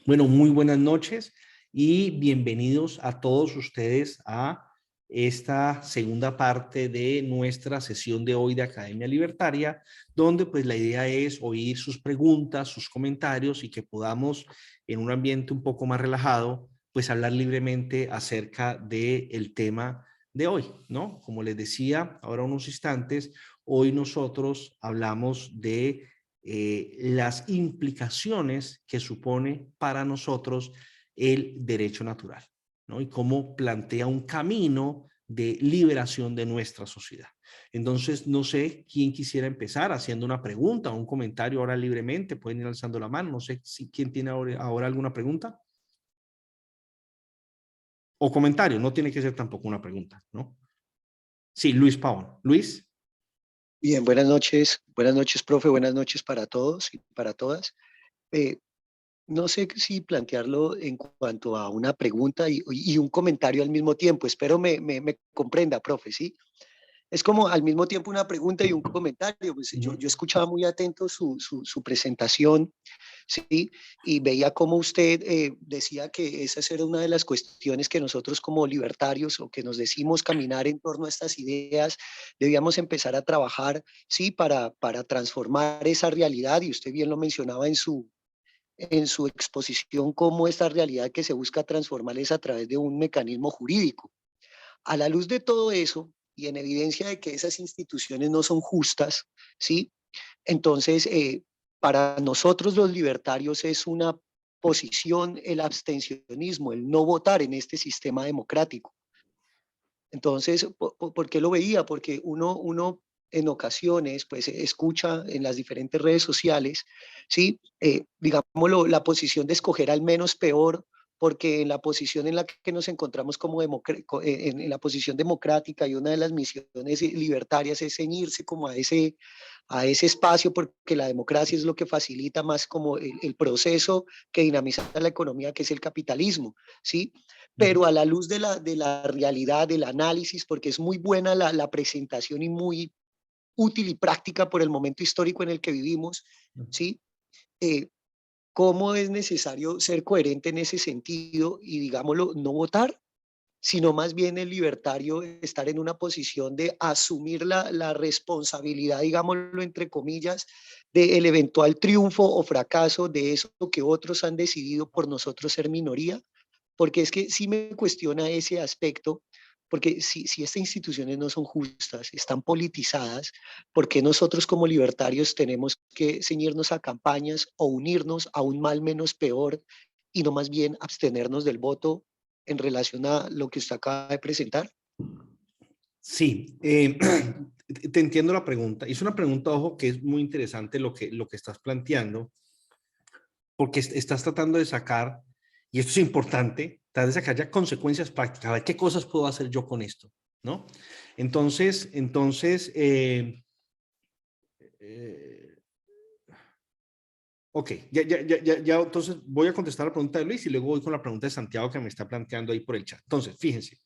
Bueno, muy buenas noches y bienvenidos a todos ustedes a esta segunda parte de nuestra sesión de hoy de Academia Libertaria, donde pues la idea es oír sus preguntas, sus comentarios y que podamos en un ambiente un poco más relajado, pues hablar libremente acerca del tema de hoy, ¿no? Como les decía ahora unos instantes, hoy nosotros hablamos de las implicaciones que supone para nosotros el derecho natural, ¿no? Y cómo plantea un camino de liberación de nuestra sociedad. Entonces, no sé quién quisiera empezar haciendo una pregunta o un comentario ahora libremente, pueden ir alzando la mano, no sé si quién tiene ahora alguna pregunta o comentario, no tiene que ser tampoco una pregunta, ¿no? Sí, Luis Pavón. Luis. Bien, buenas noches, profe, buenas noches para todos y para todas. Eh, no sé si plantearlo en cuanto a una pregunta y un comentario al mismo tiempo. Espero me comprenda, profe, ¿sí? Es como al mismo tiempo una pregunta y un comentario. Pues yo escuchaba muy atento su presentación, ¿sí? Y veía cómo usted decía que esa era una de las cuestiones que nosotros como libertarios o que nos decimos caminar en torno a estas ideas, debíamos empezar a trabajar, ¿sí? Para transformar esa realidad, y usted bien lo mencionaba en su exposición, cómo esta realidad que se busca transformar es a través de un mecanismo jurídico. A la luz de todo eso, y en evidencia de que esas instituciones no son justas, ¿sí? Entonces, para nosotros los libertarios es una posición el abstencionismo, el no votar en este sistema democrático. Entonces, ¿por qué lo veía? Porque uno en ocasiones pues escucha en las diferentes redes sociales, ¿sí? Digámoslo, la posición de escoger al menos peor, porque en la posición en la que nos encontramos como en la posición democrática, y una de las misiones libertarias es ceñirse como a ese espacio, porque la democracia es lo que facilita más como el proceso que dinamiza la economía, que es el capitalismo, ¿sí? Pero a la luz de la realidad, del análisis, porque es muy buena la presentación y muy útil y práctica por el momento histórico en el que vivimos, ¿sí? Eh, ¿Cómo es necesario ser coherente en ese sentido y, digámoslo, no votar, sino más bien el libertario estar en una posición de asumir la responsabilidad, digámoslo entre comillas, del eventual triunfo o fracaso de eso que otros han decidido por nosotros ser minoría? Porque es que sí me cuestiona ese aspecto, porque si estas instituciones no son justas, están politizadas, ¿por qué nosotros como libertarios tenemos que ceñirnos a campañas o unirnos a un mal menos peor y no más bien abstenernos del voto en relación a lo que usted acaba de presentar? Sí, te entiendo la pregunta. Es una pregunta, ojo, que es muy interesante lo que estás planteando, porque estás tratando de sacar, y esto es importante, tratar de sacar ya consecuencias prácticas, a ver qué cosas puedo hacer yo con esto, ¿no? Entonces, eh, ok, entonces voy a contestar la pregunta de Luis y luego voy con la pregunta de Santiago que me está planteando ahí por el chat. Entonces, fíjense.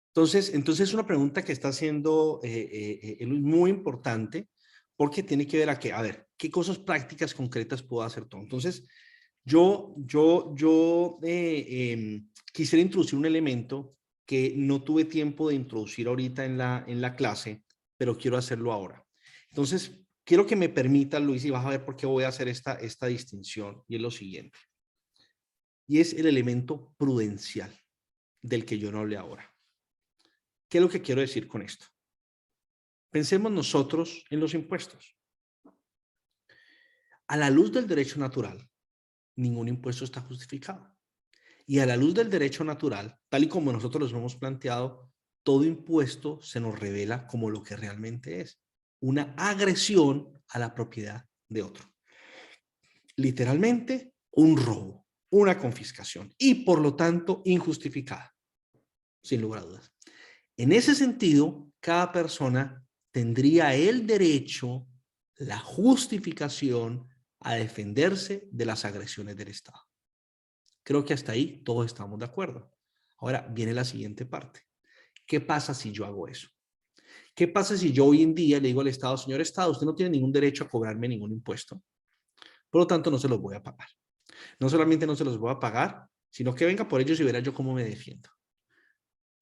Entonces es una pregunta que está haciendo Luis muy importante porque tiene que ver a ver, qué cosas prácticas concretas puedo hacer todo. Entonces, yo quisiera introducir un elemento que no tuve tiempo de introducir ahorita en la clase, pero quiero hacerlo ahora. Entonces, quiero que me permita, Luis, y vas a ver por qué voy a hacer esta distinción, y es lo siguiente. Y es el elemento prudencial del que yo no hablé ahora. ¿Qué es lo que quiero decir con esto? Pensemos nosotros en los impuestos. A la luz del derecho natural, ningún impuesto está justificado. Y a la luz del derecho natural, tal y como nosotros lo hemos planteado, todo impuesto se nos revela como lo que realmente es, una agresión a la propiedad de otro. Literalmente, un robo, una confiscación y por lo tanto injustificada, sin lugar a dudas. En ese sentido, cada persona tendría el derecho, la justificación a defenderse de las agresiones del Estado. Creo que hasta ahí todos estamos de acuerdo. Ahora viene la siguiente parte. ¿Qué pasa si yo hago eso? ¿Qué pasa si yo hoy en día le digo al Estado, señor Estado, usted no tiene ningún derecho a cobrarme ningún impuesto, por lo tanto no se los voy a pagar? No solamente no se los voy a pagar, sino que venga por ellos y verá yo cómo me defiendo.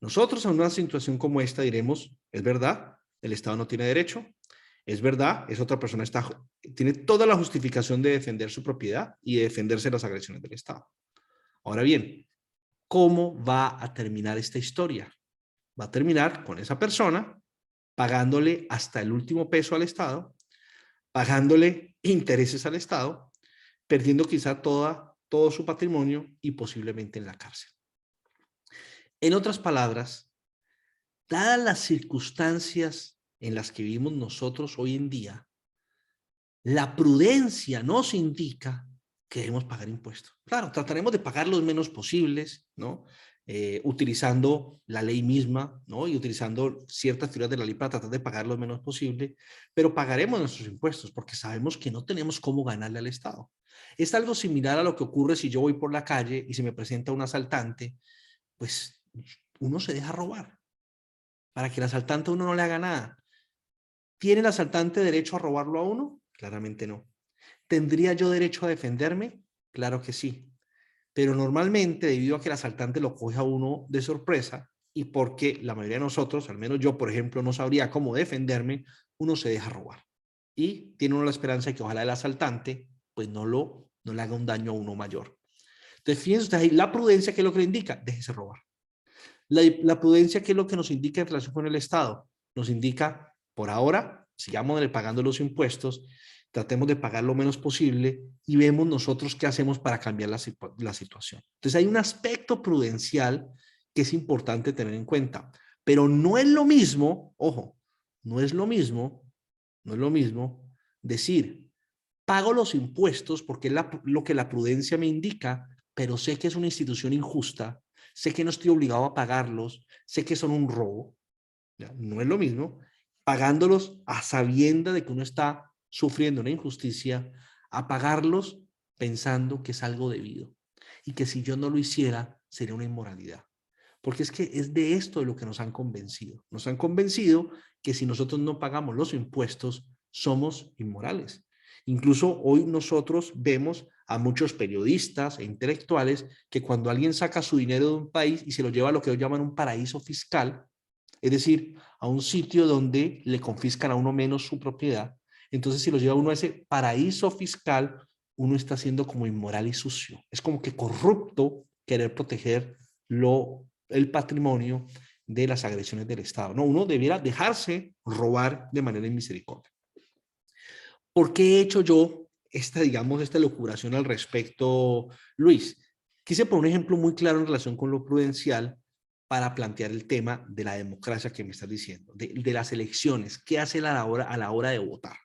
Nosotros en una situación como esta diremos, es verdad, el Estado no tiene derecho, es verdad, esa otra persona tiene toda la justificación de defender su propiedad y de defenderse de las agresiones del Estado. Ahora bien, ¿cómo va a terminar esta historia? Va a terminar con esa persona pagándole hasta el último peso al Estado, pagándole intereses al Estado, perdiendo quizá todo su patrimonio y posiblemente en la cárcel. En otras palabras, dadas las circunstancias en las que vivimos nosotros hoy en día, la prudencia nos indica que debemos pagar impuestos. Claro, trataremos de pagar los menos posibles, ¿no? Utilizando la ley misma, ¿no? Y utilizando ciertas teorías de la ley para tratar de pagar lo menos posible, pero pagaremos nuestros impuestos porque sabemos que no tenemos cómo ganarle al Estado. Es algo similar a lo que ocurre si yo voy por la calle y se me presenta un asaltante, pues uno se deja robar para que el asaltante a uno no le haga nada. ¿Tiene el asaltante derecho a robarlo a uno? Claramente no. ¿Tendría yo derecho a defenderme? Claro que sí. Pero normalmente, debido a que el asaltante lo coge a uno de sorpresa y porque la mayoría de nosotros, al menos yo, por ejemplo, no sabría cómo defenderme, uno se deja robar. Y tiene uno la esperanza de que ojalá el asaltante pues no le haga un daño a uno mayor. Entonces, fíjense ustedes ahí, la prudencia, ¿qué es lo que le indica? Déjese robar. La prudencia, ¿qué es lo que nos indica en relación con el Estado? Nos indica, por ahora, sigamos pagando los impuestos, tratemos de pagar lo menos posible y vemos nosotros qué hacemos para cambiar la situación. Entonces hay un aspecto prudencial que es importante tener en cuenta, pero no es lo mismo, ojo, no es lo mismo decir, pago los impuestos porque es lo que la prudencia me indica, pero sé que es una institución injusta, sé que no estoy obligado a pagarlos, sé que son un robo, ¿ya? No es lo mismo pagándolos a sabienda de que uno está sufriendo una injusticia, a pagarlos pensando que es algo debido y que si yo no lo hiciera sería una inmoralidad. Porque es que es de esto de lo que nos han convencido. Nos han convencido que si nosotros no pagamos los impuestos, somos inmorales. Incluso hoy nosotros vemos a muchos periodistas e intelectuales que cuando alguien saca su dinero de un país y se lo lleva a lo que ellos llaman un paraíso fiscal, es decir, a un sitio donde le confiscan a uno menos su propiedad, entonces si lo lleva uno a ese paraíso fiscal, uno está siendo como inmoral y sucio. Es como que corrupto querer proteger el patrimonio de las agresiones del Estado. No, uno debiera dejarse robar de manera inmisericordia. ¿Por qué he hecho yo esta locuración al respecto, Luis? Quise poner un ejemplo muy claro en relación con lo prudencial para plantear el tema de la democracia que me estás diciendo, de las elecciones, qué hace a la hora de votar.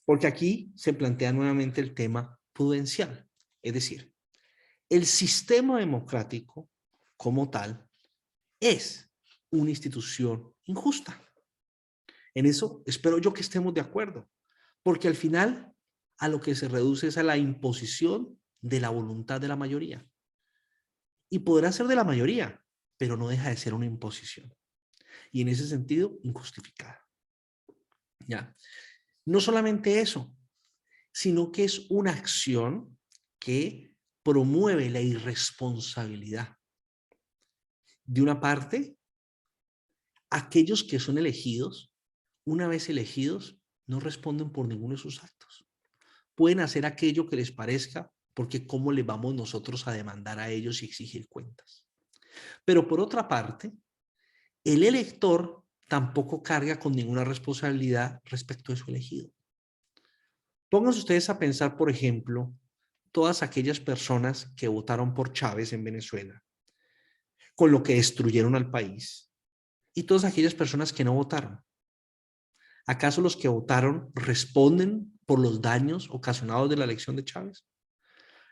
Porque aquí se plantea nuevamente el tema prudencial, es decir, el sistema democrático como tal es una institución injusta. En eso espero yo que estemos de acuerdo, porque al final a lo que se reduce es a la imposición de la voluntad de la mayoría. Y podrá ser de la mayoría, pero no deja de ser una imposición. Y en ese sentido, injustificada. ¿Ya? No solamente eso, sino que es una acción que promueve la irresponsabilidad. De una parte, aquellos que son elegidos, una vez elegidos, no responden por ninguno de sus actos. Pueden hacer aquello que les parezca, porque ¿cómo le vamos nosotros a demandar a ellos y exigir cuentas? Pero por otra parte, el elector tampoco carga con ninguna responsabilidad respecto de su elegido. Pónganse ustedes a pensar, por ejemplo, todas aquellas personas que votaron por Chávez en Venezuela, con lo que destruyeron al país, y todas aquellas personas que no votaron. ¿Acaso los que votaron responden por los daños ocasionados de la elección de Chávez?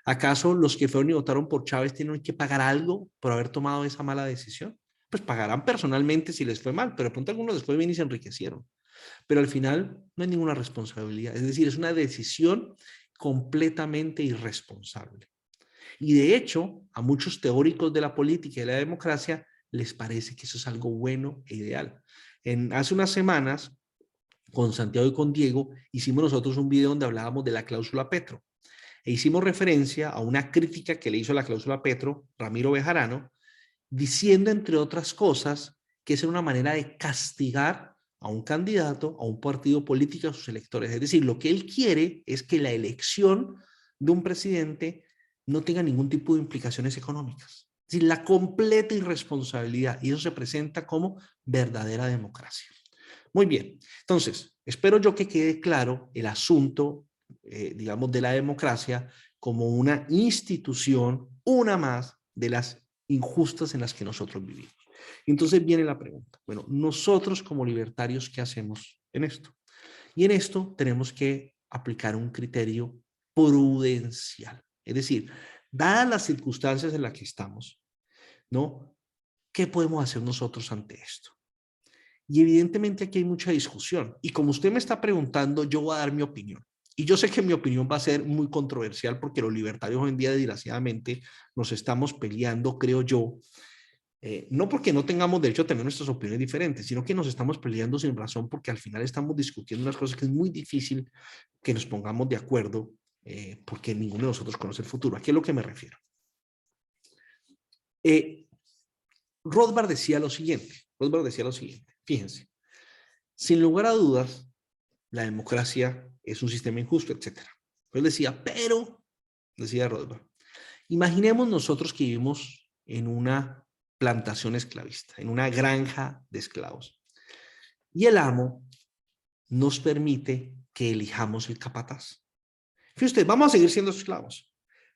¿Acaso los que fueron y votaron por Chávez tienen que pagar algo por haber tomado esa mala decisión? Pues pagarán personalmente si les fue mal, pero de pronto algunos les fue bien y se enriquecieron. Pero al final no hay ninguna responsabilidad. Es decir, es una decisión completamente irresponsable. Y de hecho, a muchos teóricos de la política y de la democracia les parece que eso es algo bueno e ideal. Hace unas semanas, con Santiago y con Diego, hicimos nosotros un video donde hablábamos de la cláusula Petro. E hicimos referencia a una crítica que le hizo la cláusula Petro, Ramiro Bejarano, diciendo, entre otras cosas, que es una manera de castigar a un candidato, a un partido político, a sus electores. Es decir, lo que él quiere es que la elección de un presidente no tenga ningún tipo de implicaciones económicas. Es decir, la completa irresponsabilidad. Y eso se presenta como verdadera democracia. Muy bien. Entonces, espero yo que quede claro el asunto, digamos, de la democracia como una institución, una más de las injustas en las que nosotros vivimos. Entonces viene la pregunta, bueno, nosotros como libertarios, ¿qué hacemos en esto? Y en esto tenemos que aplicar un criterio prudencial. Es decir, dadas las circunstancias en las que estamos, ¿no? ¿Qué podemos hacer nosotros ante esto? Y evidentemente aquí hay mucha discusión. Y como usted me está preguntando, yo voy a dar mi opinión. Y yo sé que mi opinión va a ser muy controversial porque los libertarios hoy en día, desgraciadamente, nos estamos peleando, creo yo, no porque no tengamos derecho a tener nuestras opiniones diferentes, sino que nos estamos peleando sin razón porque al final estamos discutiendo unas cosas que es muy difícil que nos pongamos de acuerdo porque ninguno de nosotros conoce el futuro. ¿A qué es lo que me refiero? Rothbard decía lo siguiente, fíjense, sin lugar a dudas, la democracia es un sistema injusto, etc. Él decía, pero, decía Rothbard, imaginemos nosotros que vivimos en una plantación esclavista, en una granja de esclavos. Y el amo nos permite que elijamos el capataz. Fíjate, vamos a seguir siendo esclavos,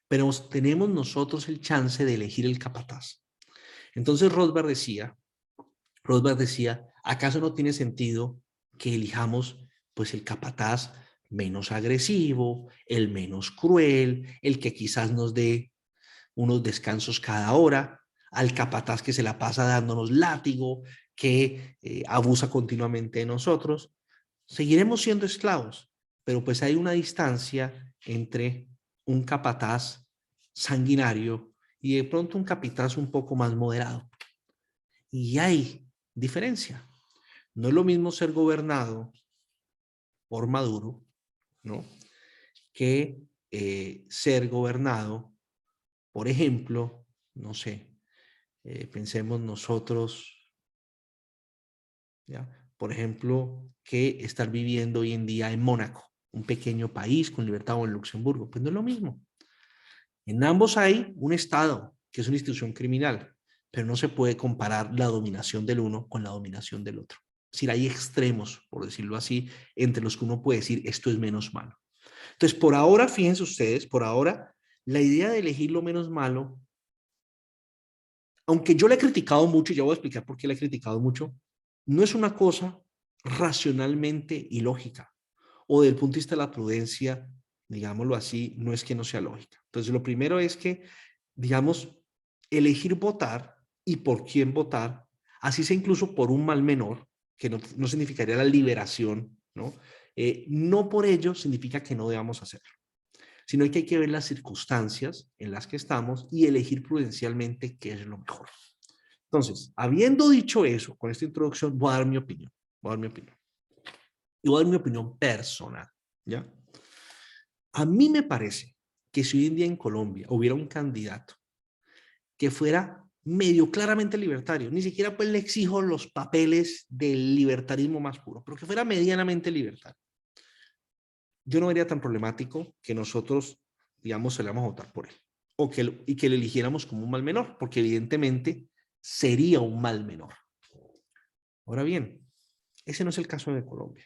pero tenemos nosotros el chance de elegir el capataz. Entonces Rothbard decía, ¿acaso no tiene sentido que elijamos pues el capataz menos agresivo, el menos cruel, el que quizás nos dé unos descansos cada hora, al capataz que se la pasa dándonos látigo, que abusa continuamente de nosotros? Seguiremos siendo esclavos, pero pues hay una distancia entre un capataz sanguinario y de pronto un capataz un poco más moderado. Y hay diferencia. No es lo mismo ser gobernado por Maduro, ¿no? Que ser gobernado, por ejemplo, no sé, pensemos nosotros, ¿ya? Por ejemplo, que estar viviendo hoy en día en Mónaco, un pequeño país con libertad, o en Luxemburgo, pues no es lo mismo. En ambos hay un Estado, que es una institución criminal, pero no se puede comparar la dominación del uno con la dominación del otro. Es decir, hay extremos, por decirlo así, entre los que uno puede decir esto es menos malo. Entonces, por ahora, fíjense ustedes, por ahora, la idea de elegir lo menos malo, aunque yo la he criticado mucho, y ya voy a explicar por qué la he criticado mucho, no es una cosa racionalmente ilógica, o desde el punto de vista de la prudencia, digámoslo así, no es que no sea lógica. Entonces, lo primero es que, digamos, elegir votar y por quién votar, así sea incluso por un mal menor, que no significaría la liberación, ¿no? No por ello significa que no debamos hacerlo, sino que hay que ver las circunstancias en las que estamos y elegir prudencialmente qué es lo mejor. Entonces, habiendo dicho eso, con esta introducción, voy a dar mi opinión. Voy a dar mi opinión. Y voy a dar mi opinión personal, ¿ya? A mí me parece que si hoy en día en Colombia hubiera un candidato que fuera medio claramente libertario, ni siquiera pues le exijo los papeles del libertarismo más puro, pero que fuera medianamente libertario, yo no vería tan problemático que nosotros, digamos, salgamos a votar por él o y que le eligiéramos como un mal menor, porque evidentemente sería un mal menor. Ahora bien, ese no es el caso de Colombia.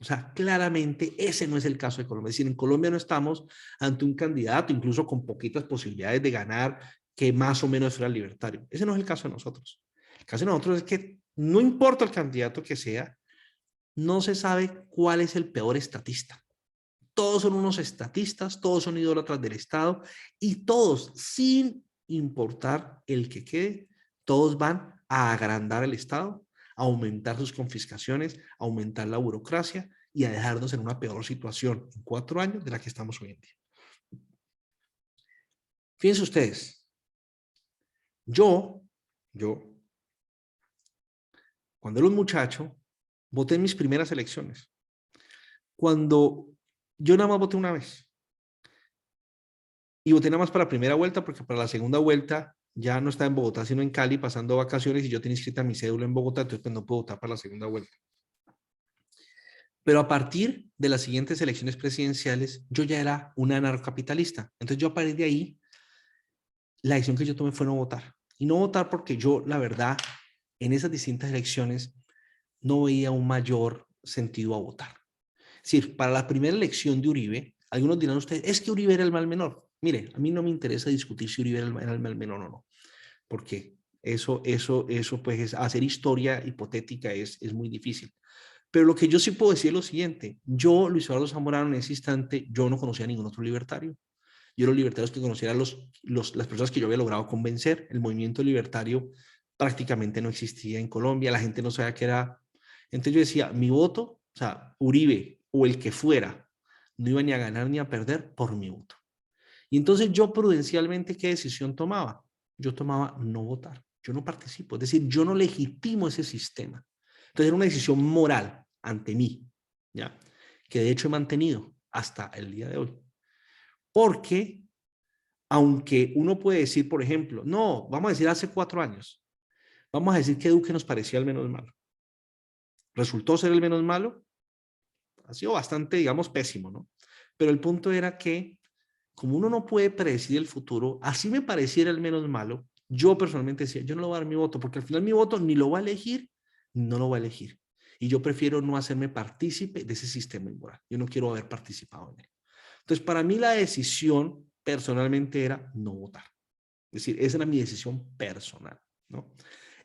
O sea, claramente ese no es el caso de Colombia. Es decir, en Colombia no estamos ante un candidato, incluso con poquitas posibilidades de ganar, que más o menos fuera libertario. Ese no es el caso de nosotros. El caso de nosotros es que no importa el candidato que sea, no se sabe cuál es el peor estatista. Todos son unos estatistas, todos son idólatras del Estado y todos, sin importar el que quede, todos van a agrandar el Estado, a aumentar sus confiscaciones, a aumentar la burocracia y a dejarnos en una peor situación en 4 años de la que estamos hoy en día. Fíjense ustedes, yo, cuando era un muchacho, voté en mis primeras elecciones. Cuando yo nada más voté una vez. Y voté nada más para la primera vuelta porque para la segunda vuelta ya no estaba en Bogotá, sino en Cali, pasando vacaciones y yo tenía inscrita mi cédula en Bogotá, entonces pues no puedo votar para la segunda vuelta. Pero a partir de las siguientes elecciones presidenciales, yo ya era un anarcocapitalista. Entonces yo a partir de ahí, la decisión que yo tomé fue no votar. Y no votar porque yo, la verdad, en esas distintas elecciones no veía un mayor sentido a votar. Es decir, para la primera elección de Uribe, algunos dirán ustedes, es que Uribe era el mal menor. Mire, a mí no me interesa discutir si Uribe era el mal menor o no, porque eso pues es, hacer historia hipotética es muy difícil. Pero lo que yo sí puedo decir es lo siguiente, yo, Luis Eduardo Zamorano, en ese instante, yo no conocía a ningún otro libertario. Yo los libertarios que conocía eran las personas que yo había logrado convencer. El movimiento libertario prácticamente no existía en Colombia, la gente no sabía qué era. Entonces yo decía, mi voto, o sea, Uribe o el que fuera, no iba ni a ganar ni a perder por mi voto. Y entonces yo prudencialmente, ¿qué decisión tomaba? Yo tomaba no votar, yo no participo, es decir, yo no legitimo ese sistema. Entonces era una decisión moral ante mí, ¿ya? Que de hecho he mantenido hasta el día de hoy. Porque, aunque uno puede decir, por ejemplo, no, vamos a decir hace 4 años, vamos a decir que Duque nos parecía el menos malo. Resultó ser el menos malo, ha sido bastante, digamos, pésimo, ¿no? Pero el punto era que, como uno no puede predecir el futuro, así me pareciera el menos malo, yo personalmente decía, yo no le voy a dar mi voto, porque al final mi voto ni lo va a elegir, ni no lo va a elegir. Y yo prefiero no hacerme partícipe de ese sistema inmoral. Yo no quiero haber participado en él. Entonces, para mí la decisión personalmente era no votar. Es decir, esa era mi decisión personal, ¿no?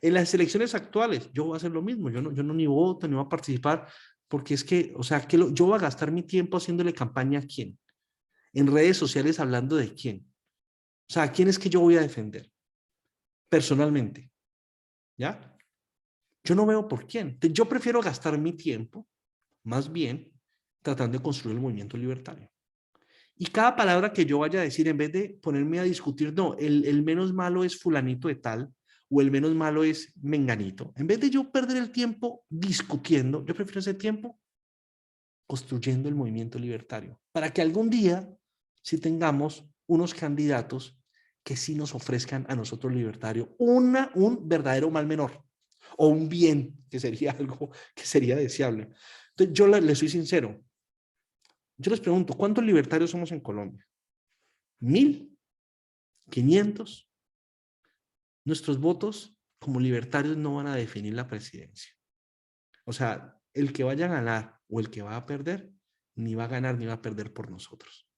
En las elecciones actuales, yo voy a hacer lo mismo. Yo no ni voto, ni voy a participar, porque es que, o sea, yo voy a gastar mi tiempo haciéndole campaña a quién. En redes sociales hablando de quién. O sea, ¿a quién es que yo voy a defender? Personalmente, ¿ya? Yo no veo por quién. Entonces, yo prefiero gastar mi tiempo, más bien, tratando de construir el movimiento libertario. Y cada palabra que yo vaya a decir, en vez de ponerme a discutir, no, el menos malo es fulanito de tal, o el menos malo es menganito. En vez de yo perder el tiempo discutiendo, yo prefiero ese tiempo construyendo el movimiento libertario, para que algún día sí tengamos unos candidatos que sí nos ofrezcan a nosotros libertarios un verdadero mal menor, o un bien, que sería algo que sería deseable. Entonces, yo le soy sincero, yo les pregunto, ¿cuántos libertarios somos en Colombia? ¿1000? ¿500? Nuestros votos como libertarios no van a definir la presidencia. O sea, el que vaya a ganar o el que va a perder, ni va a ganar ni va a perder por nosotros.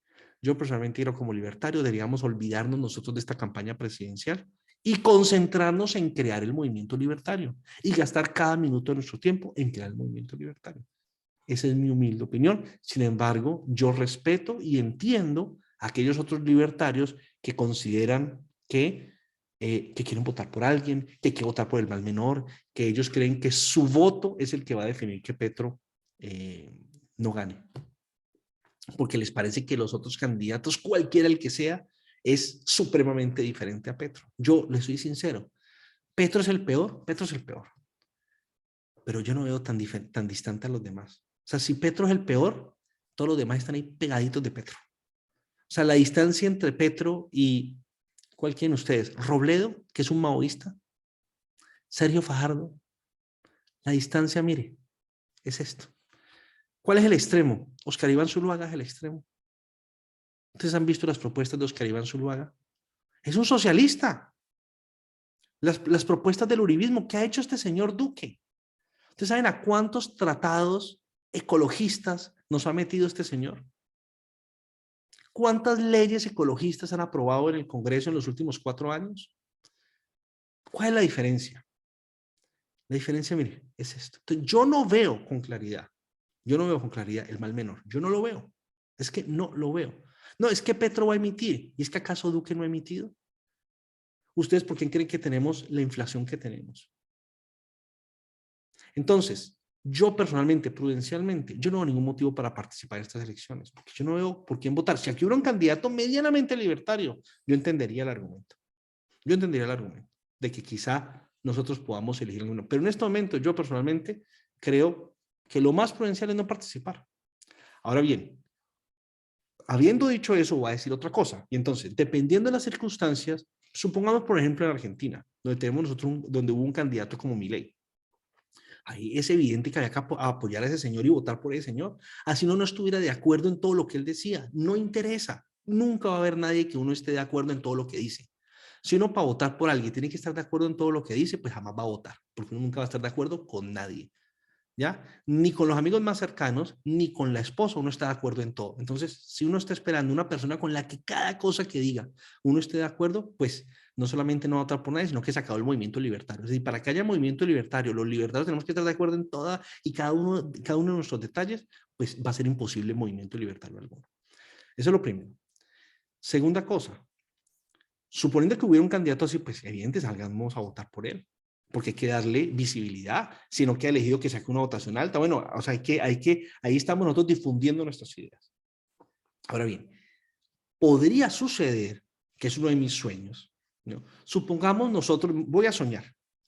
Yo personalmente creo como libertario deberíamos olvidarnos nosotros de esta campaña presidencial y concentrarnos en crear el movimiento libertario y gastar cada minuto de nuestro tiempo en crear el movimiento libertario. Esa es mi humilde opinión. Sin embargo, yo respeto y entiendo a aquellos otros libertarios que consideran que quieren votar por alguien, que quieren votar por el mal menor, que ellos creen que su voto es el que va a definir que Petro no gane. Porque les parece que los otros candidatos, cualquiera el que sea, es supremamente diferente a Petro. Yo les soy sincero. Petro es el peor, Petro es el peor. Pero yo no veo tan distante a los demás. O sea, si Petro es el peor, todos los demás están ahí pegaditos de Petro. O sea, la distancia entre Petro y, ¿cuál quieren ustedes? Robledo, que es un maoísta, Sergio Fajardo. La distancia, mire, es esto. ¿Cuál es el extremo? Oscar Iván Zuluaga es el extremo. ¿Ustedes han visto las propuestas de Oscar Iván Zuluaga? Es un socialista. Las propuestas del uribismo, ¿qué ha hecho este señor Duque? ¿Ustedes saben a cuántos tratados ecologistas nos ha metido este señor? ¿Cuántas leyes ecologistas han aprobado en el Congreso en los últimos 4 años? ¿Cuál es la diferencia? La diferencia, mire, es esto. Entonces, yo no veo con claridad el mal menor. Yo no lo veo. Es que no lo veo. No, es que Petro va a emitir. ¿Y es que acaso Duque no ha emitido? ¿Ustedes por qué creen que tenemos la inflación que tenemos? Entonces, yo personalmente, prudencialmente, yo no veo ningún motivo para participar en estas elecciones, porque yo no veo por quién votar. Si aquí hubiera un candidato medianamente libertario, yo entendería el argumento. Yo entendería el argumento de que quizá nosotros podamos elegir alguno. Pero en este momento, yo personalmente creo que lo más prudencial es no participar. Ahora bien, Habiendo dicho eso, voy a decir otra cosa. Y entonces, dependiendo de las circunstancias, supongamos, por ejemplo, en Argentina, donde tenemos nosotros, donde hubo un candidato como Milei. Ahí es evidente que había que apoyar a ese señor y votar por ese señor. Así uno no estuviera de acuerdo en todo lo que él decía. No interesa. Nunca va a haber nadie que uno esté de acuerdo en todo lo que dice. Si uno para votar por alguien tiene que estar de acuerdo en todo lo que dice, pues jamás va a votar, porque uno nunca va a estar de acuerdo con nadie. ¿Ya? Ni con los amigos más cercanos, ni con la esposa uno está de acuerdo en todo. Entonces, si uno está esperando una persona con la que cada cosa que diga uno esté de acuerdo, pues no solamente no va a votar por nadie, sino que se acabó el movimiento libertario. Es decir, para que haya movimiento libertario, los libertarios tenemos que estar de acuerdo en toda y cada uno de nuestros detalles, pues va a ser imposible el movimiento libertario alguno. Eso es lo primero. Segunda cosa, suponiendo que hubiera un candidato así, pues evidente, salgamos a votar por él, porque hay que darle visibilidad, si no queda elegido que saque una votación alta. Bueno, o sea, ahí estamos nosotros difundiendo nuestras ideas. Ahora bien, podría suceder, que es uno de mis sueños, ¿no? Supongamos nosotros, voy a soñar,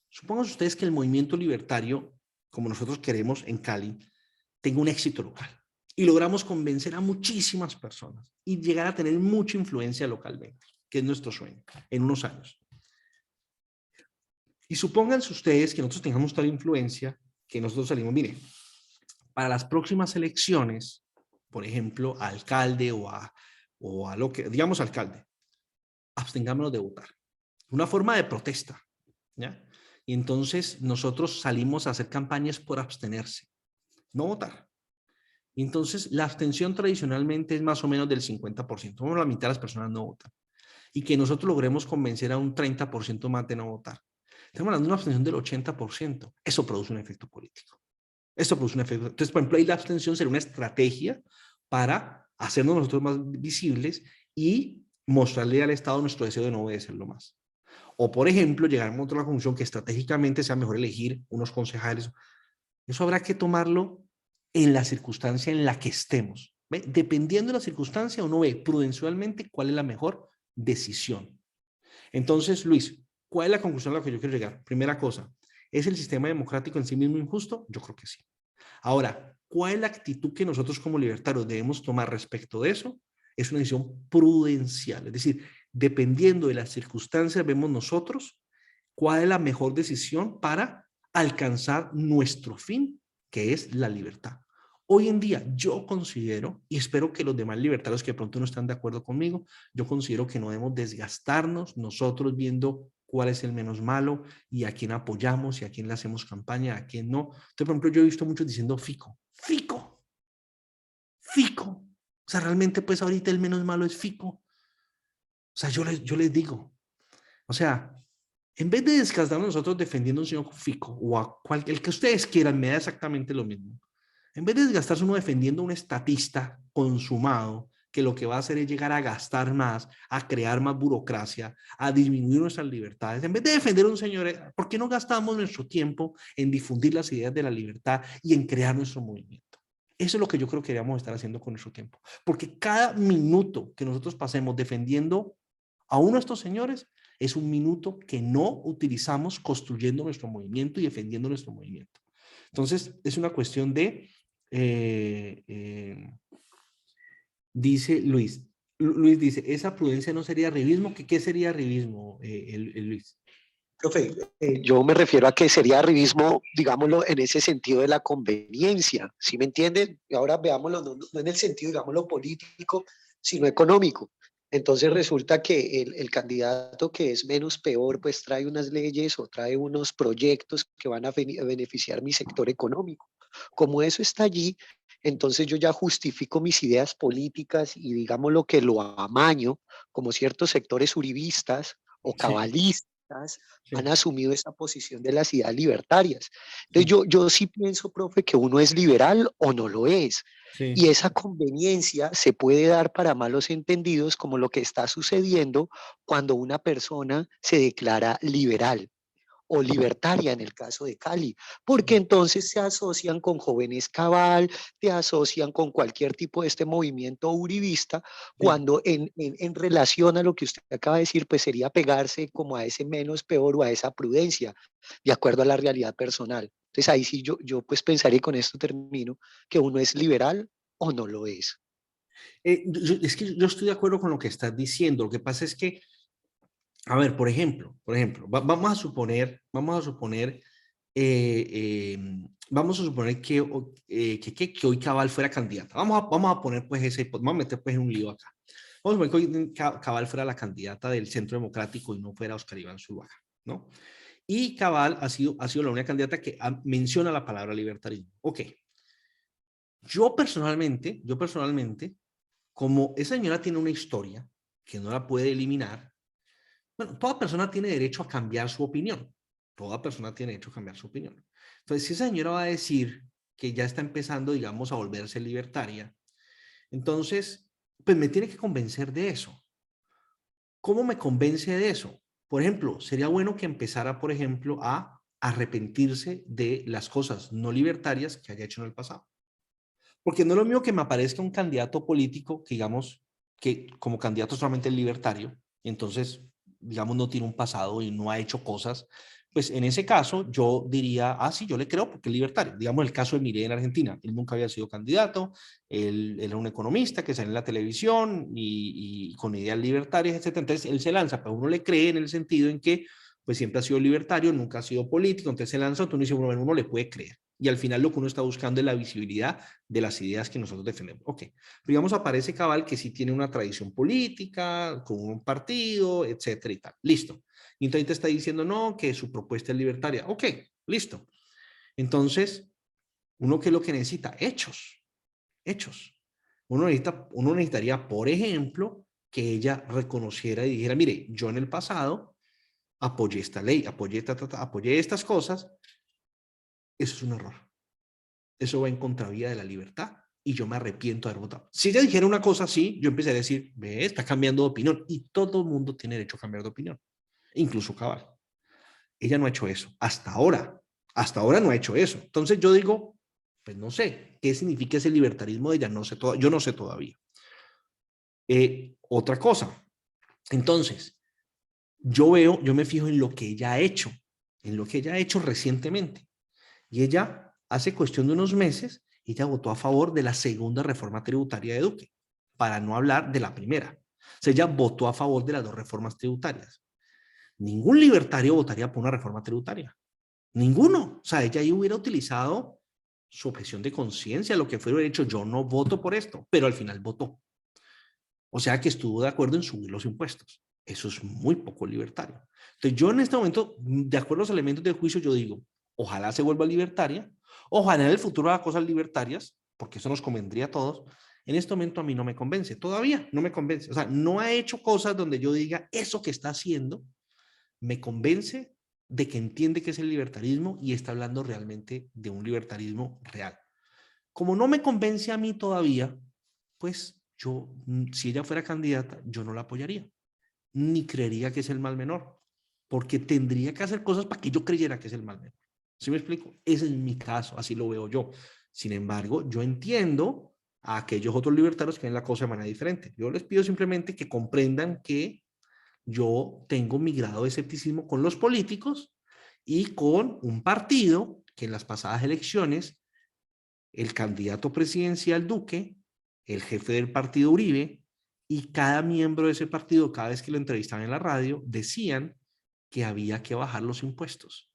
supongan ustedes que el movimiento libertario, como nosotros queremos en Cali, tenga un éxito local y logramos convencer a muchísimas personas y llegar a tener mucha influencia localmente, que es nuestro sueño, en unos años. Y supónganse ustedes que nosotros tengamos tal influencia que nosotros salimos, mire, para las próximas elecciones, por ejemplo, a alcalde o a lo que, digamos alcalde, abstengámonos de votar. Una forma de protesta, ¿ya? Y entonces nosotros salimos a hacer campañas por abstenerse, no votar. Y entonces la abstención tradicionalmente es más o menos del 50%, la mitad de las personas no votan. Y que nosotros logremos convencer a un 30% más de no votar. Estamos hablando de una abstención del 80%. Eso produce un efecto político. Eso produce un efecto. Entonces, por ejemplo, ahí la abstención sería una estrategia para hacernos nosotros más visibles y mostrarle al Estado nuestro deseo de no obedecerlo más. O, por ejemplo, llegar a otra conclusión que estratégicamente sea mejor elegir unos concejales. Eso habrá que tomarlo en la circunstancia en la que estemos. ¿Ve? Dependiendo de la circunstancia, uno ve prudencialmente cuál es la mejor decisión. Entonces, Luis, ¿cuál es la conclusión a la que yo quiero llegar? Primera cosa, ¿es el sistema democrático en sí mismo injusto? Yo creo que sí. Ahora, ¿cuál es la actitud que nosotros como libertarios debemos tomar respecto de eso? Es una decisión prudencial, es decir, dependiendo de las circunstancias, vemos nosotros cuál es la mejor decisión para alcanzar nuestro fin, que es la libertad. Hoy en día yo considero, y espero que los demás libertarios que de pronto no están de acuerdo conmigo, yo considero que no debemos desgastarnos nosotros viendo cuál es el menos malo y a quién apoyamos y a quién le hacemos campaña, a quién no. Entonces, por ejemplo, yo he visto muchos diciendo Fico, Fico, Fico. O sea, realmente pues ahorita el menos malo es Fico. O sea, yo les digo, o sea, en vez de desgastarnos nosotros defendiendo a un señor Fico o a cualquier, el que ustedes quieran, me da exactamente lo mismo. En vez de desgastarse uno defendiendo a un estatista consumado, que lo que va a hacer es llegar a gastar más, a crear más burocracia, a disminuir nuestras libertades, en vez de defender a un señor, ¿por qué no gastamos nuestro tiempo en difundir las ideas de la libertad y en crear nuestro movimiento? Eso es lo que yo creo que deberíamos estar haciendo con nuestro tiempo. Porque cada minuto que nosotros pasemos defendiendo a uno de estos señores es un minuto que no utilizamos construyendo nuestro movimiento y defendiendo nuestro movimiento. Entonces, es una cuestión de eh, eh, dice Luis. Luis dice, ¿esa prudencia no sería arribismo? ¿Qué sería arribismo, Luis? Profe, yo me refiero a que sería arribismo, digámoslo, en ese sentido de la conveniencia, ¿sí me entienden? Y ahora veámoslo, no en el sentido, digámoslo, político, sino económico. Entonces resulta que el candidato que es menos peor, pues trae unas leyes o trae unos proyectos que van a beneficiar mi sector económico. Como eso está allí, entonces yo ya justifico mis ideas políticas y digámoslo que lo amaño, como ciertos sectores uribistas o Sí, cabalistas han sí, asumido esa posición de las ideas libertarias. Entonces sí, yo sí pienso, profe, que uno es liberal o no lo es. Y sí. esa conveniencia se puede dar para malos entendidos, como lo que está sucediendo cuando una persona se declara liberal o libertaria en el caso de Cali, porque entonces se asocian con jóvenes cabal, te asocian con cualquier tipo de este movimiento uribista, Sí. cuando en relación a lo que usted acaba de decir, pues sería pegarse como a ese menos peor o a esa prudencia, de acuerdo a la realidad personal. Entonces ahí sí yo pues pensaría, y con esto termino, que uno es liberal o no lo es. Es que yo estoy de acuerdo con lo que estás diciendo. Lo que pasa es que, a ver, vamos a suponer vamos a suponer que hoy Cabal fuera candidata. Vamos a poner pues vamos a meter pues en un lío acá. Vamos a suponer que hoy Cabal fuera la candidata del Centro Democrático y no fuera Oscar Iván Zuluaga, ¿no? Y Cabal ha sido la única candidata que menciona la palabra libertarismo. Ok. Yo personalmente, como esa señora tiene una historia que no la puede eliminar, bueno, toda persona tiene derecho a cambiar su opinión. Toda persona tiene derecho a cambiar su opinión. Entonces, si esa señora va a decir que ya está empezando, digamos, a volverse libertaria, entonces, pues me tiene que convencer de eso. ¿Cómo me convence de eso? Por ejemplo, sería bueno que empezara, por ejemplo, a arrepentirse de las cosas no libertarias que haya hecho en el pasado. Porque no es lo mismo que me aparezca un candidato político que, digamos, que como candidato solamente es libertario, y entonces, digamos, no tiene un pasado y no ha hecho cosas. Pues en ese caso, yo diría, sí, yo le creo porque es libertario. Digamos el caso de Milei en Argentina. Él nunca había sido candidato, él era un economista que sale en la televisión y con ideas libertarias, etc. Entonces, él se lanza, pero uno le cree en el sentido en que pues siempre ha sido libertario, nunca ha sido político, entonces se lanza, entonces uno dice, bueno, uno le puede creer. Y al final lo que uno está buscando es la visibilidad de las ideas que nosotros defendemos. Ok, pero digamos aparece Cabal que sí tiene una tradición política, con un partido, etcétera y tal. Listo. Y entonces te está diciendo, no, que su propuesta es libertaria. Ok, listo. Entonces, ¿uno qué es lo que necesita? Hechos. Hechos. Uno necesitaría, por ejemplo, que ella reconociera y dijera, mire, yo en el pasado apoyé esta ley, apoyé estas cosas. Eso es un error. Eso va en contravía de la libertad y yo me arrepiento de haber votado. Si ella dijera una cosa así, yo empecé a decir, ve, está cambiando de opinión y todo el mundo tiene derecho a cambiar de opinión, incluso Cabal. Ella no ha hecho eso, hasta ahora no ha hecho eso. Entonces yo digo, pues no sé, ¿qué significa ese libertarismo de ella? No sé, yo no sé todavía. Otra cosa, entonces, yo me fijo en lo que ella ha hecho, recientemente. Y ella, hace cuestión de unos meses, ella votó a favor de la segunda reforma tributaria de Duque, para no hablar de la primera. O sea, ella votó a favor de las dos reformas tributarias. Ningún libertario votaría por una reforma tributaria. Ninguno. O sea, ella ahí hubiera utilizado su objeción de conciencia, lo que fuera hecho, yo no voto por esto, pero al final votó. O sea, que estuvo de acuerdo en subir los impuestos. Eso es muy poco libertario. Entonces, yo en este momento, de acuerdo a los elementos del juicio, yo digo, ojalá se vuelva libertaria, ojalá en el futuro haga cosas libertarias, porque eso nos convendría a todos. En este momento a mí no me convence, todavía no me convence. O sea, no ha hecho cosas donde yo diga, eso que está haciendo me convence de que entiende que es el libertarismo y está hablando realmente de un libertarismo real. Como no me convence a mí todavía, pues yo, si ella fuera candidata, yo no la apoyaría, ni creería que es el mal menor, porque tendría que hacer cosas para que yo creyera que es el mal menor. ¿Sí me explico? Ese es mi caso, así lo veo yo. Sin embargo, yo entiendo a aquellos otros libertarios que ven la cosa de manera diferente. Yo les pido simplemente que comprendan que yo tengo mi grado de escepticismo con los políticos y con un partido que en las pasadas elecciones el candidato presidencial Duque, el jefe del partido Uribe y cada miembro de ese partido, cada vez que lo entrevistaban en la radio, decían que había que bajar los impuestos.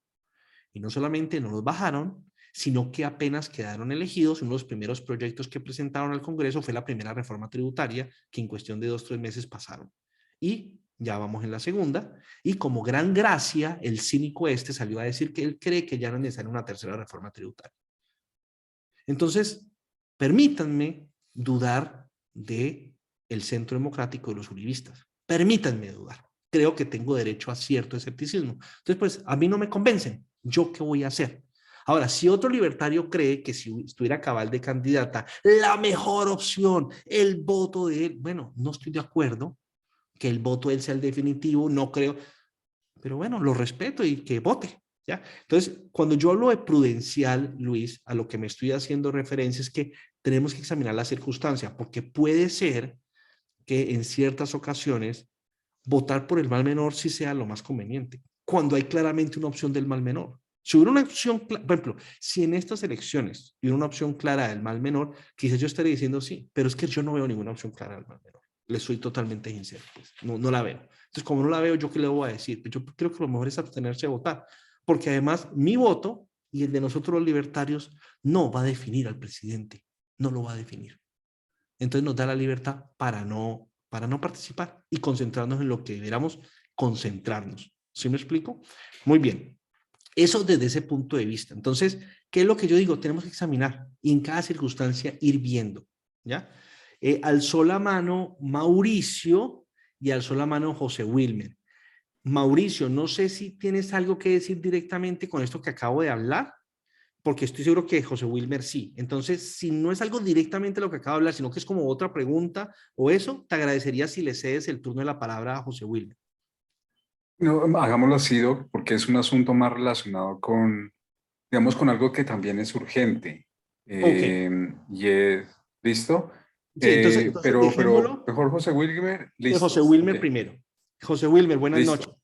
Y no solamente no los bajaron, sino que apenas quedaron elegidos, uno de los primeros proyectos que presentaron al Congreso fue la primera reforma tributaria, que en cuestión de 2-3 meses pasaron. Y ya vamos en la segunda, y como gran gracia, el cínico este salió a decir que él cree que ya no es necesaria una tercera reforma tributaria. Entonces, permítanme dudar de el centro democrático de los uribistas. Permítanme dudar. Creo que tengo derecho a cierto escepticismo. Entonces, pues, a mí no me convencen. ¿Yo qué voy a hacer? Ahora, si otro libertario cree que si estuviera Cabal de candidata, la mejor opción, el voto de él, bueno, no estoy de acuerdo que el voto de él sea el definitivo, no creo, pero bueno, lo respeto y que vote. ¿Ya? Entonces, cuando yo hablo de prudencial, Luis, a lo que me estoy haciendo referencia es que tenemos que examinar la circunstancia, porque puede ser que en ciertas ocasiones votar por el mal menor sí sea lo más conveniente, cuando hay claramente una opción del mal menor. Si hubiera una opción, por ejemplo, si en estas elecciones hubiera una opción clara del mal menor, quizás yo estaría diciendo sí, pero es que yo no veo ninguna opción clara del mal menor. Le soy totalmente sincero, pues, no la veo. Entonces, como no la veo, ¿yo qué le voy a decir? Pues yo creo que lo mejor es abstenerse de votar, porque además mi voto y el de nosotros los libertarios no va a definir al presidente, no lo va a definir. Entonces nos da la libertad para no participar y concentrarnos en lo que deberíamos concentrarnos. ¿Sí me explico? Muy bien. Eso desde ese punto de vista. Entonces, ¿qué es lo que yo digo? Tenemos que examinar y en cada circunstancia ir viendo, ¿ya? Alzó la mano Mauricio y alzó la mano José Wilmer. Mauricio, no sé si tienes algo que decir directamente con esto que acabo de hablar, porque estoy seguro que José Wilmer sí. Entonces, si no es algo directamente lo que acabo de hablar, sino que es como otra pregunta o eso, te agradecería si le cedes el turno de la palabra a José Wilmer. No, hagámoslo así, Doc, porque es un asunto más relacionado con, digamos, con algo que también es urgente. Ok, Y es, ¿listo? sí, entonces Pero dejémoslo mejor José Wilmer, de José listo, ok, Wilmer primero. José Wilmer, buenas noches. listo.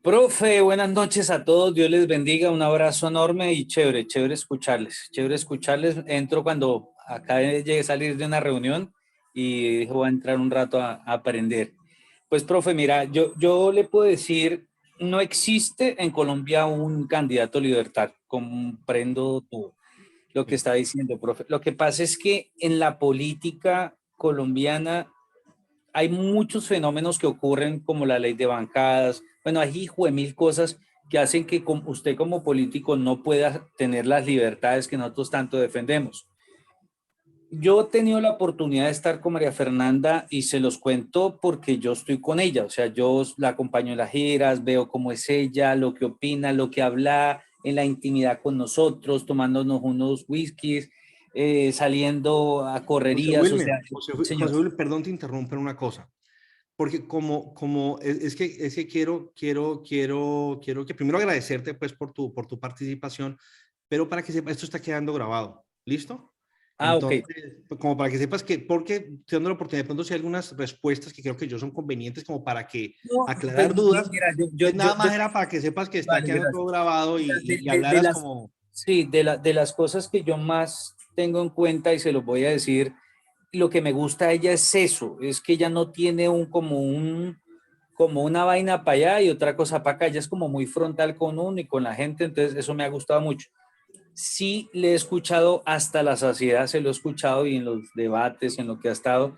Profe, buenas noches a todos, Dios les bendiga, un abrazo enorme y chévere chévere escucharles. Entro cuando acá llegué a salir de una reunión y dije voy a entrar un rato a aprender. Pues profe, mira, yo le puedo decir, no existe en Colombia un candidato libertario, comprendo todo lo que está diciendo, profe. Lo que pasa es que en la política colombiana hay muchos fenómenos que ocurren como la ley de bancadas, bueno, hay hijo de mil cosas que hacen que usted como político no pueda tener las libertades que nosotros tanto defendemos. Yo he tenido la oportunidad de estar con María Fernanda y se los cuento porque yo estoy con ella, o sea, yo la acompaño en las giras, veo cómo es ella, lo que opina, lo que habla en la intimidad con nosotros, tomándonos unos whiskies, saliendo a José correrías, o sea, Wilmer, señor. José Wilmer, perdón, te interrumpo en una cosa, porque es que quiero que primero agradecerte pues por tu participación, pero para que sepas, esto está quedando grabado, ¿listo? Ah, ok. Entonces, pues, como para que sepas que, porque te dando la oportunidad, de pronto si hay algunas respuestas que creo que yo son convenientes como para que No, pues aclarar dudas, mira, entonces nada más era para que sepas que está vale, quedando todo gracias. grabado Mira, y hablaras las, como, sí, de las cosas que yo más tengo en cuenta y se los voy a decir, lo que me gusta a ella es eso, es que ella no tiene como una vaina para allá y otra cosa para acá, ella es como muy frontal con uno y con la gente, entonces eso me ha gustado mucho. Sí le he escuchado hasta la saciedad, se lo he escuchado y en los debates, en lo que ha estado.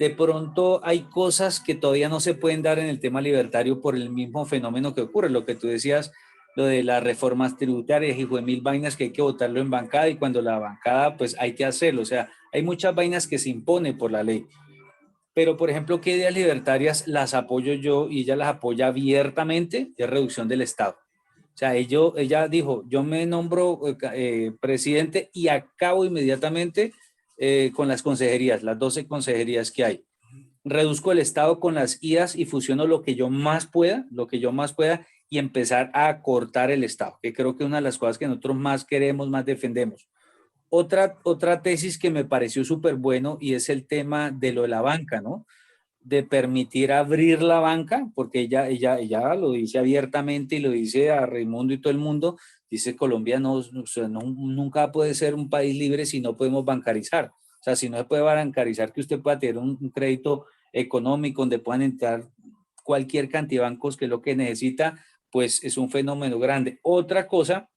De pronto hay cosas que todavía no se pueden dar en el tema libertario por el mismo fenómeno que ocurre, lo que tú decías, lo de las reformas tributarias, hijo de mil vainas que hay que votarlo en bancada y cuando la bancada, pues hay que hacerlo. O sea, hay muchas vainas que se imponen por la ley. Pero, por ejemplo, ¿qué ideas libertarias las apoyo yo y ella las apoya abiertamente? Es reducción del Estado. O sea, ella dijo, yo me nombro presidente y acabo inmediatamente con las consejerías, las 12 consejerías que hay. Reduzco el Estado con las IAS y fusiono lo que yo más pueda y empezar a cortar el Estado, que creo que es una de las cosas que nosotros más queremos, más defendemos. Otra tesis que me pareció súper bueno y es el tema de lo de la banca, ¿no? De permitir abrir la banca, porque ella lo dice abiertamente y lo dice a Raimundo y todo el mundo, dice Colombia no, o sea, nunca puede ser un país libre si no podemos bancarizar. O sea, si no se puede bancarizar, que usted pueda tener un crédito económico donde puedan entrar cualquier cantidad de bancos que es lo que necesita, pues es un fenómeno grande. Otra cosa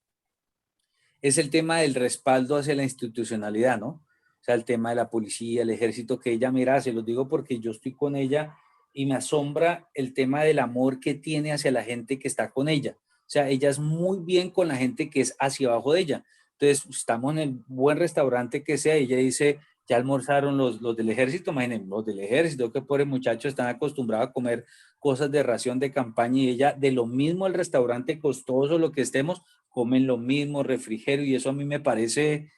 es el tema del respaldo hacia la institucionalidad, ¿no? O sea, el tema de la policía, el ejército, que ella, mira, se los digo porque yo estoy con ella y me asombra el tema del amor que tiene hacia la gente que está con ella. O sea, ella es muy bien con la gente que es hacia abajo de ella. Entonces, estamos en el buen restaurante que sea y ella dice, ya almorzaron los del ejército, imagínense, los del ejército, que pobres muchachos están acostumbrados a comer cosas de ración de campaña y ella, de lo mismo el restaurante costoso, lo que estemos, comen lo mismo, refrigerio, y eso a mí me parece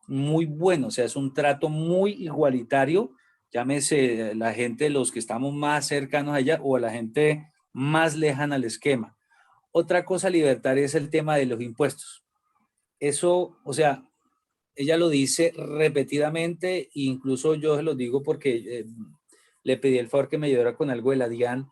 muy bueno, o sea, es un trato muy igualitario, llámese la gente, los que estamos más cercanos allá o a la gente más lejana al esquema. Otra cosa libertaria es el tema de los impuestos. Eso, o sea, ella lo dice repetidamente, e incluso yo se lo digo porque le pedí el favor que me ayudara con algo de la DIAN.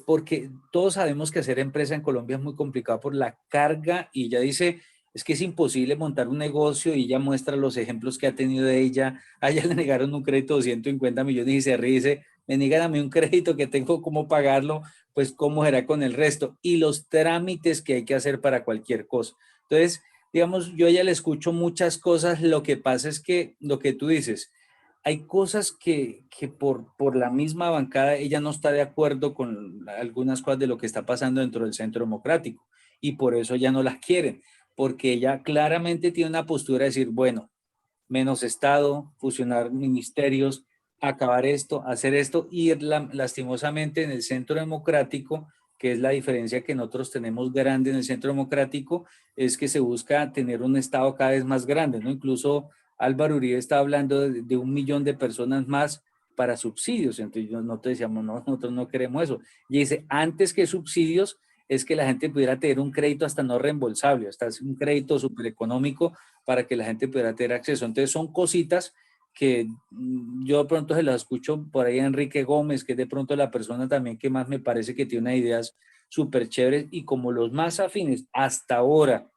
porque todos sabemos que hacer empresa en Colombia es muy complicado por la carga y ella dice, es que es imposible montar un negocio y ella muestra los ejemplos que ha tenido de ella. A ella le negaron un crédito de 250 millones y se ríe y dice, me niegan a mí un crédito que tengo, ¿cómo pagarlo? Pues cómo será con el resto y los trámites que hay que hacer para cualquier cosa. Entonces, digamos, yo a ella le escucho muchas cosas, lo que pasa es que lo que tú dices, hay cosas que por la misma bancada ella no está de acuerdo con algunas cosas de lo que está pasando dentro del Centro Democrático y por eso ya no las quieren, porque ella claramente tiene una postura de decir, bueno, menos Estado, fusionar ministerios, acabar esto, hacer esto y lastimosamente en el Centro Democrático, que es la diferencia que nosotros tenemos grande en el Centro Democrático, es que se busca tener un Estado cada vez más grande, ¿no? Incluso Álvaro Uribe está hablando de 1 millón de personas más para subsidios, entonces nosotros decíamos, no, nosotros no queremos eso. Y dice, antes que subsidios, es que la gente pudiera tener un crédito hasta no reembolsable, hasta un crédito súper económico para que la gente pudiera tener acceso. Entonces son cositas que yo de pronto se las escucho por ahí a Enrique Gómez, que es de pronto la persona también que más me parece que tiene unas ideas súper chéveres y como los más afines hasta ahora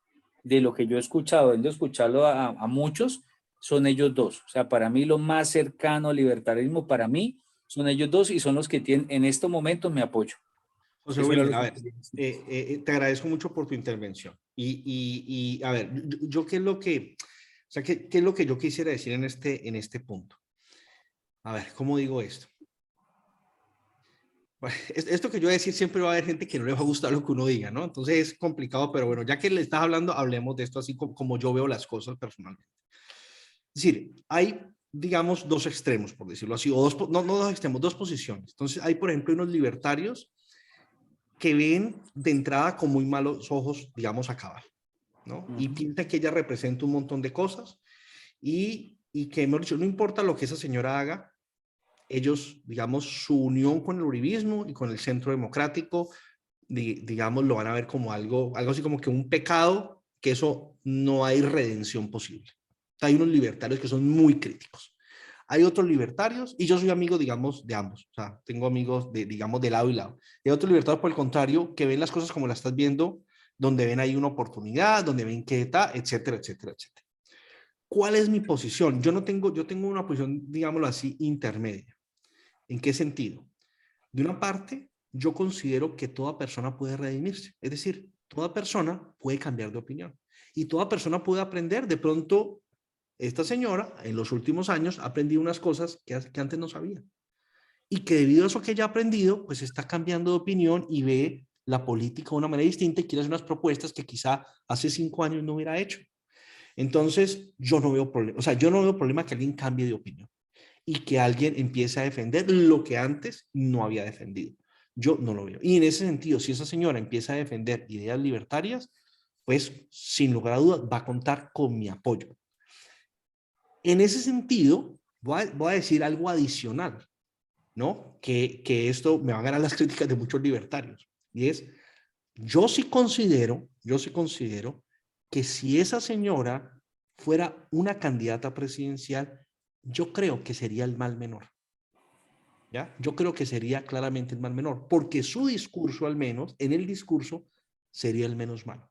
de lo que yo he escuchado, de escucharlo a muchos, son ellos dos. O sea, para mí lo más cercano al libertarismo, para mí, son ellos dos y son los que tienen en estos momentos mi apoyo. José Eso era Wilmer, lo a que ver, quería decir. te agradezco mucho por tu intervención. A ver, yo qué es lo que, o sea, qué es lo que yo quisiera decir en este punto. A ver, ¿cómo digo esto? Bueno, esto que yo voy a decir siempre va a haber gente que no le va a gustar lo que uno diga, ¿no? Entonces es complicado, pero bueno, ya que le estás hablando, hablemos de esto así como yo veo las cosas personalmente. Es decir, hay, digamos, dos extremos, por decirlo así, o no dos extremos, dos posiciones. Entonces hay, por ejemplo, unos libertarios que ven de entrada con muy malos ojos, digamos, a Cabal, ¿no? Y pinta que ella representa un montón de cosas y que, mejor dicho, no importa lo que esa señora haga, ellos, digamos, su unión con el uribismo y con el Centro Democrático, digamos, lo van a ver como algo así como que un pecado, que eso no hay redención posible. Hay unos libertarios que son muy críticos. Hay otros libertarios, y yo soy amigo, digamos, de ambos. O sea, tengo amigos, digamos, de lado y lado. Y hay otros libertarios, por el contrario, que ven las cosas como las estás viendo, donde ven ahí una oportunidad, donde ven que está, etcétera, etcétera, etcétera. ¿Cuál es mi posición? Yo tengo una posición, digámoslo así, intermedia. ¿En qué sentido? De una parte, yo considero que toda persona puede redimirse. Es decir, toda persona puede cambiar de opinión. Y toda persona puede aprender. De pronto, esta señora en los últimos años ha aprendido unas cosas que antes no sabía. Y que debido a eso que ella ha aprendido, pues está cambiando de opinión y ve la política de una manera distinta y quiere hacer unas propuestas que quizá hace 5 años no hubiera hecho. Entonces, yo no veo problema. O sea, yo no veo problema que alguien cambie de opinión y que alguien empiece a defender lo que antes no había defendido. Yo no lo veo. Y en ese sentido, si esa señora empieza a defender ideas libertarias, pues sin lugar a dudas va a contar con mi apoyo. En ese sentido, voy a decir algo adicional, ¿no? Que esto me va a ganar las críticas de muchos libertarios. Y es, yo sí considero que si esa señora fuera una candidata presidencial, yo creo que sería el mal menor. ¿Ya? Yo creo que sería claramente el mal menor, porque su discurso, al menos, en el discurso, sería el menos malo.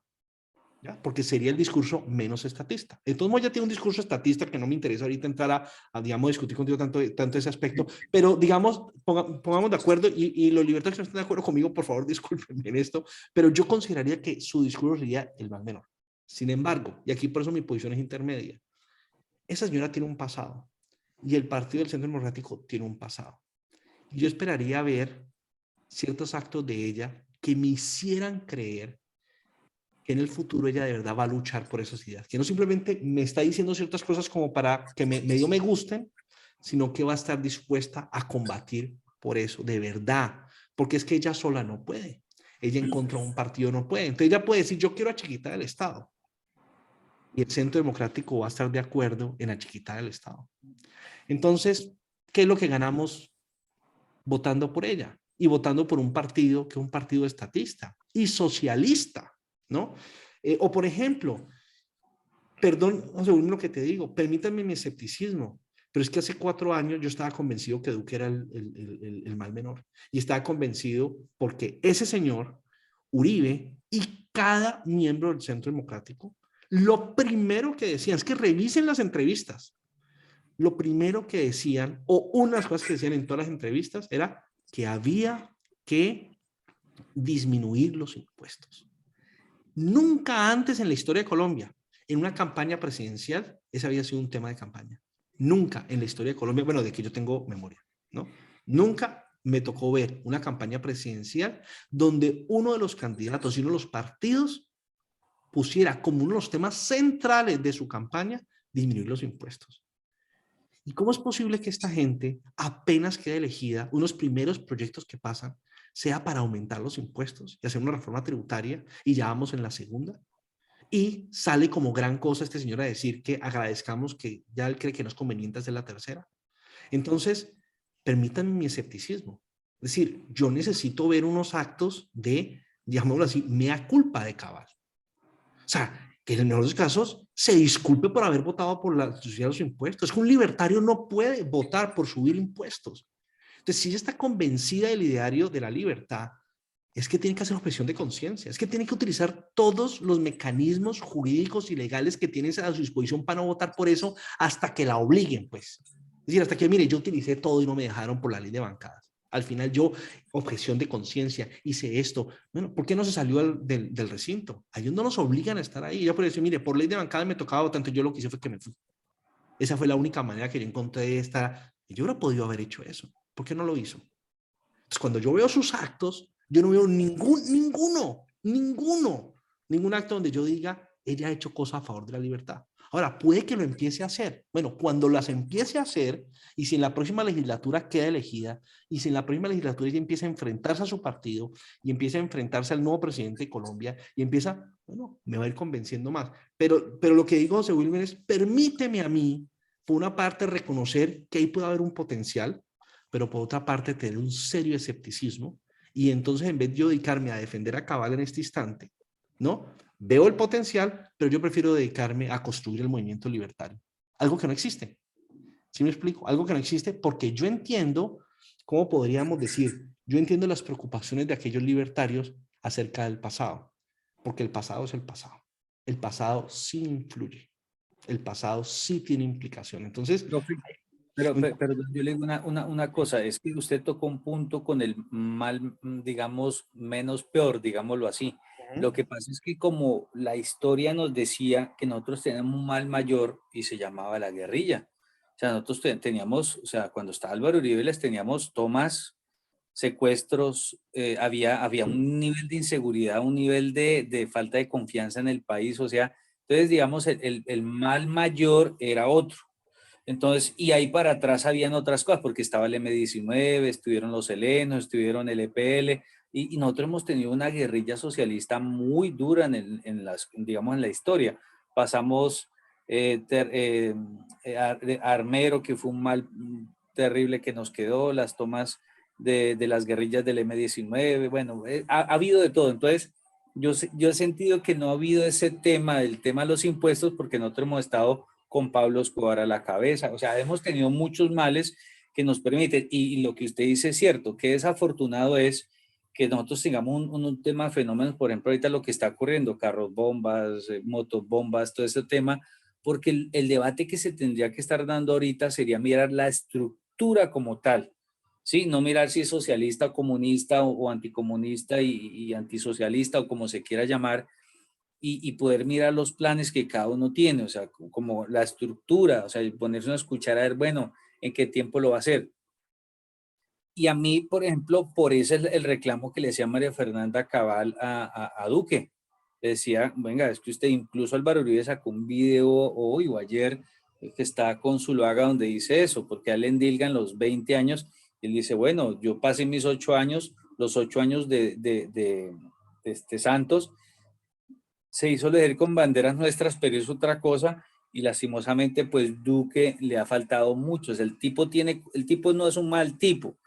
¿Ya? Porque sería el discurso menos estatista. Entonces, ya tiene un discurso estatista que no me interesa ahorita entrar digamos, discutir contigo tanto ese aspecto, pero, digamos, pongamos de acuerdo, y los libertarios que no están de acuerdo conmigo, por favor, discúlpenme en esto, pero yo consideraría que su discurso sería el mal menor. Sin embargo, y aquí por eso mi posición es intermedia, esa señora tiene un pasado, y el Partido del Centro Democrático tiene un pasado. Yo esperaría ver ciertos actos de ella que me hicieran creer que en el futuro ella de verdad va a luchar por esas ideas, que no simplemente me está diciendo ciertas cosas como para que medio me gusten, sino que va a estar dispuesta a combatir por eso, de verdad, porque es que ella sola no puede, ella en contra de un partido no puede, entonces ella puede decir yo quiero achiquitar el Estado, y el Centro Democrático va a estar de acuerdo en achiquitar el Estado. Entonces, ¿qué es lo que ganamos votando por ella? Y votando por un partido que es un partido estatista y socialista, ¿no? O por ejemplo, perdón, un segundo lo que te digo, permítanme mi escepticismo, Pero es que hace 4 años yo estaba convencido que Duque era el mal menor. Y estaba convencido porque ese señor, Uribe, y cada miembro del Centro Democrático, lo primero que decían es que revisen las entrevistas. Lo primero que decían, o unas cosas que decían en todas las entrevistas, era que había que disminuir los impuestos. Nunca antes en la historia de Colombia, en una campaña presidencial, ese había sido un tema de campaña. Nunca en la historia de Colombia, bueno, de que yo tengo memoria, ¿no? Nunca me tocó ver una campaña presidencial donde uno de los candidatos y uno de los partidos pusiera como uno de los temas centrales de su campaña disminuir los impuestos. ¿Y cómo es posible que esta gente apenas quede elegida, unos primeros proyectos que pasan, sea para aumentar los impuestos y hacer una reforma tributaria y ya vamos en la segunda? Y sale como gran cosa este señor a decir que agradezcamos que ya él cree que no es conveniente hacer la tercera. Entonces, permítanme mi escepticismo. Es decir, yo necesito ver unos actos de, llamémoslo así, mea culpa de Cabal. O sea, que en el mejor de los casos se disculpe por haber votado por la subida de los impuestos. Es que un libertario no puede votar por subir impuestos. Entonces, si ella está convencida del ideario de la libertad, es que tiene que hacer objeción de conciencia, es que tiene que utilizar todos los mecanismos jurídicos y legales que tiene a su disposición para no votar por eso hasta que la obliguen, pues. Es decir, hasta que, mire, yo utilicé todo y no me dejaron por la ley de bancadas. Al final yo, objeción de conciencia, hice esto. Bueno, ¿por qué no se salió del recinto? A ellos no nos obligan a estar ahí. Yo por decir, mire, por ley de bancada me tocaba tanto, yo lo que hice fue que me fui. Esa fue la única manera que yo encontré de estar. Yo hubiera podido haber hecho eso. ¿Por qué no lo hizo? Entonces, cuando yo veo sus actos, yo no veo ningún acto donde yo diga, ella ha hecho cosas a favor de la libertad. Ahora, puede que lo empiece a hacer. Bueno, cuando las empiece a hacer, y si en la próxima legislatura queda elegida, y si en la próxima legislatura ella empieza a enfrentarse a su partido, y empieza a enfrentarse al nuevo presidente de Colombia, y empieza, bueno, me va a ir convenciendo más. Pero lo que digo, José Wilmer, es, permíteme a mí, por una parte, reconocer que ahí puede haber un potencial, pero por otra parte tener un serio escepticismo, y entonces en vez de yo dedicarme a defender a Cabal en este instante, ¿no? Veo el potencial, pero yo prefiero dedicarme a construir el movimiento libertario. Algo que no existe. ¿Sí me explico? Algo que no existe porque yo entiendo, ¿cómo podríamos decir? Yo entiendo las preocupaciones de aquellos libertarios acerca del pasado, porque el pasado es el pasado. El pasado sí influye. El pasado sí tiene implicación. Entonces, pero yo le digo una cosa, es que usted tocó un punto con el mal, digamos, menos peor, digámoslo así. Lo que pasa es que como la historia nos decía que nosotros teníamos un mal mayor y se llamaba la guerrilla. O sea, nosotros teníamos, o sea, cuando estaba Álvaro Uribe les teníamos tomas, secuestros, había un nivel de inseguridad, un nivel de falta de confianza en el país. O sea, entonces, digamos, el mal mayor era otro. Entonces, y ahí para atrás habían otras cosas, porque estaba el M-19, estuvieron los helenos, estuvieron el EPL, y nosotros hemos tenido una guerrilla socialista muy dura digamos, en la historia. Pasamos Armero, que fue un mal terrible que nos quedó, las tomas de las guerrillas del M-19, bueno, ha habido de todo. Entonces, yo he sentido que no ha habido ese tema, del tema de los impuestos, porque nosotros hemos estado con Pablo Escobar a la cabeza. O sea, hemos tenido muchos males que nos permiten, y lo que usted dice es cierto, que desafortunado es que nosotros tengamos un tema de fenómenos, por ejemplo, ahorita lo que está ocurriendo, carros bombas, motos bombas, todo ese tema, porque el debate que se tendría que estar dando ahorita sería mirar la estructura como tal, ¿sí? No mirar si es socialista, comunista o anticomunista y antisocialista o como se quiera llamar, y poder mirar los planes que cada uno tiene, o sea, como la estructura, o sea, ponerse a escuchar a ver, bueno, en qué tiempo lo va a hacer. Y a mí, por ejemplo, por eso es el reclamo que le decía María Fernanda Cabal a Duque. Le decía, venga, es que usted, incluso Álvaro Uribe sacó un video hoy o ayer que está con Zuluaga donde dice eso, porque a él le endilgan los 20 años, y él dice, bueno, yo pasé mis 8 años, los 8 años de Santos, se hizo leer con banderas nuestras, pero es otra cosa, y lastimosamente pues Duque le ha faltado mucho. O sea, el tipo no es un mal tipo,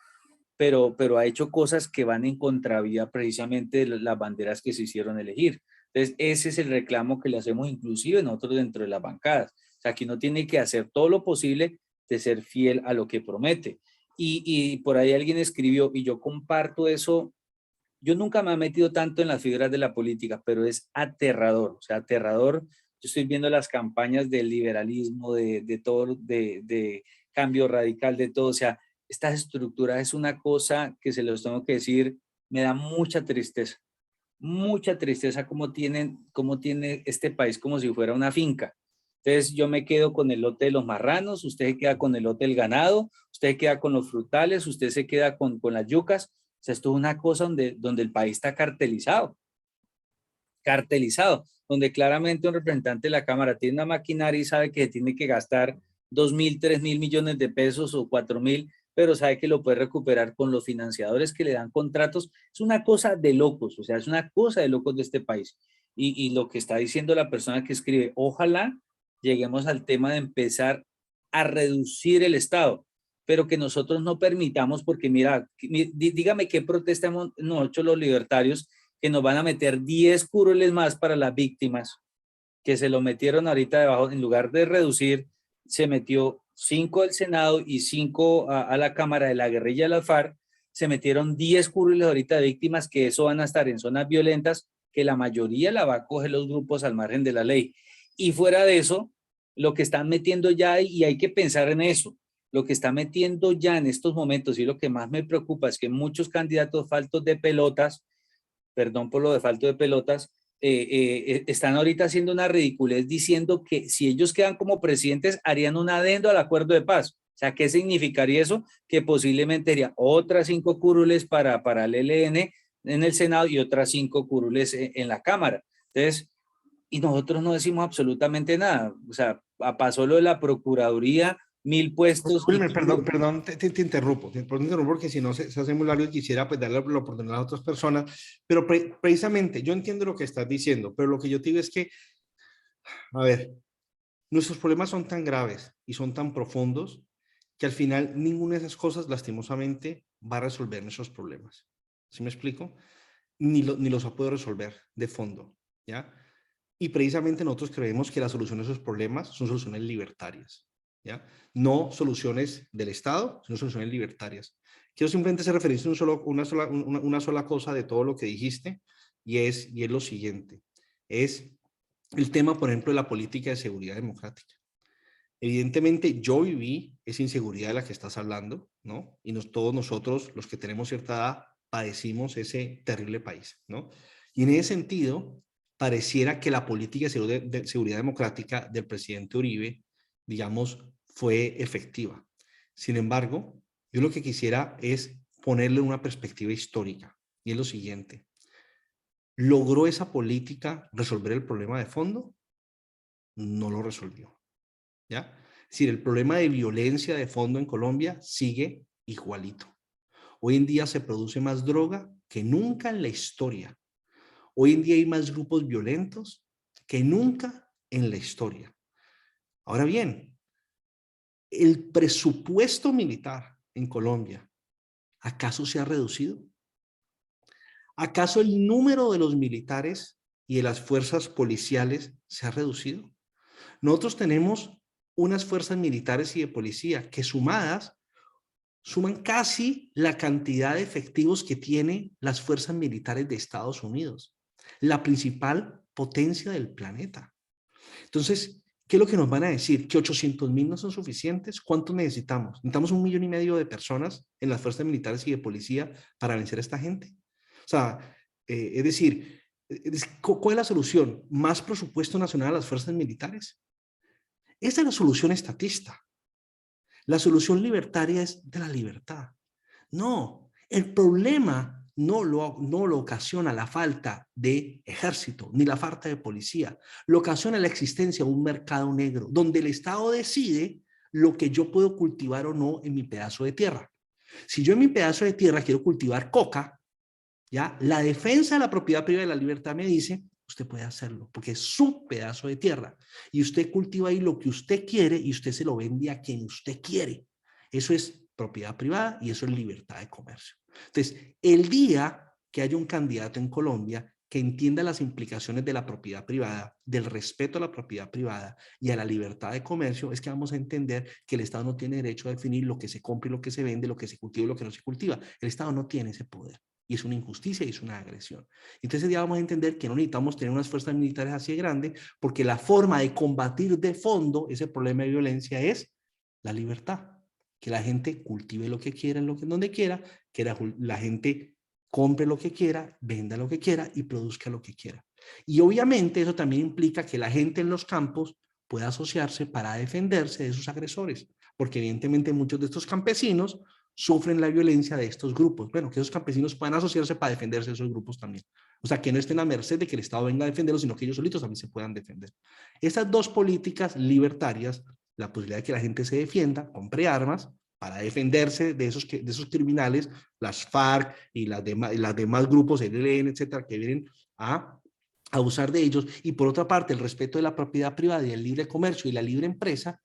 pero ha hecho cosas que van en contravía precisamente de las banderas que se hicieron elegir. Entonces ese es el reclamo que le hacemos inclusive nosotros dentro de las bancadas. O sea, aquí no tiene que hacer todo lo posible de ser fiel a lo que promete. Y por ahí alguien escribió, y yo comparto eso. Yo nunca me he metido tanto en las fibras de la política, pero es aterrador, o sea, aterrador. Yo estoy viendo las campañas del liberalismo, de todo, de cambio radical, de todo. O sea, esta estructura es una cosa que se los tengo que decir, me da mucha tristeza como tiene este país como si fuera una finca. Entonces yo me quedo con el lote de los marranos, usted se queda con el lote del ganado, usted se queda con los frutales, usted se queda con las yucas. O sea, esto es una cosa donde el país está cartelizado, donde claramente un representante de la Cámara tiene una maquinaria y sabe que tiene que gastar 2.000, 3.000 millones de pesos o 4.000, pero sabe que lo puede recuperar con los financiadores que le dan contratos. Es una cosa de locos, o sea, es una cosa de locos de este país. Y lo que está diciendo la persona que escribe, ojalá lleguemos al tema de empezar a reducir el Estado, pero que nosotros no permitamos, porque mira, dígame qué protestamos nosotros los libertarios, que nos van a meter 10 curules más para las víctimas, que se lo metieron ahorita debajo, en lugar de reducir, se metió 5 del Senado y 5 a la Cámara de la guerrilla de las FARC, se metieron 10 curules ahorita de víctimas, que eso van a estar en zonas violentas, que la mayoría la va a coger los grupos al margen de la ley. Y fuera de eso, lo que están metiendo ya, y hay que pensar en eso, lo que está metiendo ya en estos momentos, y lo que más me preocupa es que muchos candidatos faltos de pelotas, perdón por lo de falto de pelotas, están ahorita haciendo una ridiculez diciendo que si ellos quedan como presidentes harían un adendo al acuerdo de paz. O sea, ¿qué significaría eso? Que posiblemente haría otras 5 curules para el ELN en el Senado y otras 5 curules en la Cámara. Entonces, y nosotros no decimos absolutamente nada. O sea, pasó lo de la Procuraduría, 1.000 puestos. Wilmer, perdón, te interrumpo, porque si no se hace muy largo y quisiera pues darle la oportunidad a otras personas, pero precisamente yo entiendo lo que estás diciendo, pero lo que yo te digo es que, a ver, nuestros problemas son tan graves y son tan profundos que al final ninguna de esas cosas lastimosamente va a resolver nuestros problemas. ¿Sí me explico? Ni los ha podido resolver de fondo, ¿ya? Y precisamente nosotros creemos que la solución a esos problemas son soluciones libertarias, ¿ya? No soluciones del Estado, sino soluciones libertarias. Quiero simplemente hacer referencia a una sola cosa de todo lo que dijiste, y es lo siguiente. Es el tema, por ejemplo, de la política de seguridad democrática. Evidentemente, yo viví esa inseguridad de la que estás hablando, ¿no? Y todos nosotros, los que tenemos cierta edad, padecimos ese terrible país, ¿no? Y en ese sentido, pareciera que la política de seguridad democrática del presidente Uribe, digamos, fue efectiva. Sin embargo, yo lo que quisiera es ponerle una perspectiva histórica, y es lo siguiente. ¿Logró esa política resolver el problema de fondo? No lo resolvió, ¿ya? Es decir, el problema de violencia de fondo en Colombia sigue igualito. Hoy en día se produce más droga que nunca en la historia. Hoy en día hay más grupos violentos que nunca en la historia. Ahora bien, el presupuesto militar en Colombia, ¿acaso se ha reducido? ¿Acaso el número de los militares y de las fuerzas policiales se ha reducido? Nosotros tenemos unas fuerzas militares y de policía que suman casi la cantidad de efectivos que tienen las fuerzas militares de Estados Unidos, la principal potencia del planeta. Entonces, ¿qué es lo que nos van a decir? ¿Que 800.000 no son suficientes? ¿Cuánto necesitamos? Necesitamos 1,5 millones de personas en las fuerzas militares y de policía para vencer a esta gente. O sea, es decir, ¿cuál es la solución? ¿Más presupuesto nacional a las fuerzas militares? Esa es la solución estatista. La solución libertaria es de la libertad. No, el problema no lo ocasiona la falta de ejército ni la falta de policía. Lo ocasiona la existencia de un mercado negro donde el Estado decide lo que yo puedo cultivar o no en mi pedazo de tierra. Si yo en mi pedazo de tierra quiero cultivar coca, ¿ya? La defensa de la propiedad privada de la libertad me dice, usted puede hacerlo, porque es su pedazo de tierra. Y usted cultiva ahí lo que usted quiere y usted se lo vende a quien usted quiere. Eso es propiedad privada y eso es libertad de comercio. Entonces, el día que haya un candidato en Colombia que entienda las implicaciones de la propiedad privada, del respeto a la propiedad privada y a la libertad de comercio, es que vamos a entender que el Estado no tiene derecho a definir lo que se compra y lo que se vende, lo que se cultiva y lo que no se cultiva. El Estado no tiene ese poder. Y es una injusticia y es una agresión. Entonces ya vamos a entender que no necesitamos tener unas fuerzas militares así de grandes, porque la forma de combatir de fondo ese problema de violencia es la libertad. Que la gente cultive lo que quiera, donde quiera, que la gente compre lo que quiera, venda lo que quiera y produzca lo que quiera. Y obviamente eso también implica que la gente en los campos pueda asociarse para defenderse de sus agresores, porque evidentemente muchos de estos campesinos sufren la violencia de estos grupos. Bueno, que esos campesinos puedan asociarse para defenderse de esos grupos también. O sea, que no estén a merced de que el Estado venga a defenderlos, sino que ellos solitos también se puedan defender. Estas dos políticas libertarias, la posibilidad de que la gente se defienda, compre armas para defenderse de esos criminales, las FARC y las demás grupos, el ELN, etcétera, que vienen a abusar de ellos. Y por otra parte, el respeto de la propiedad privada y el libre comercio y la libre empresa.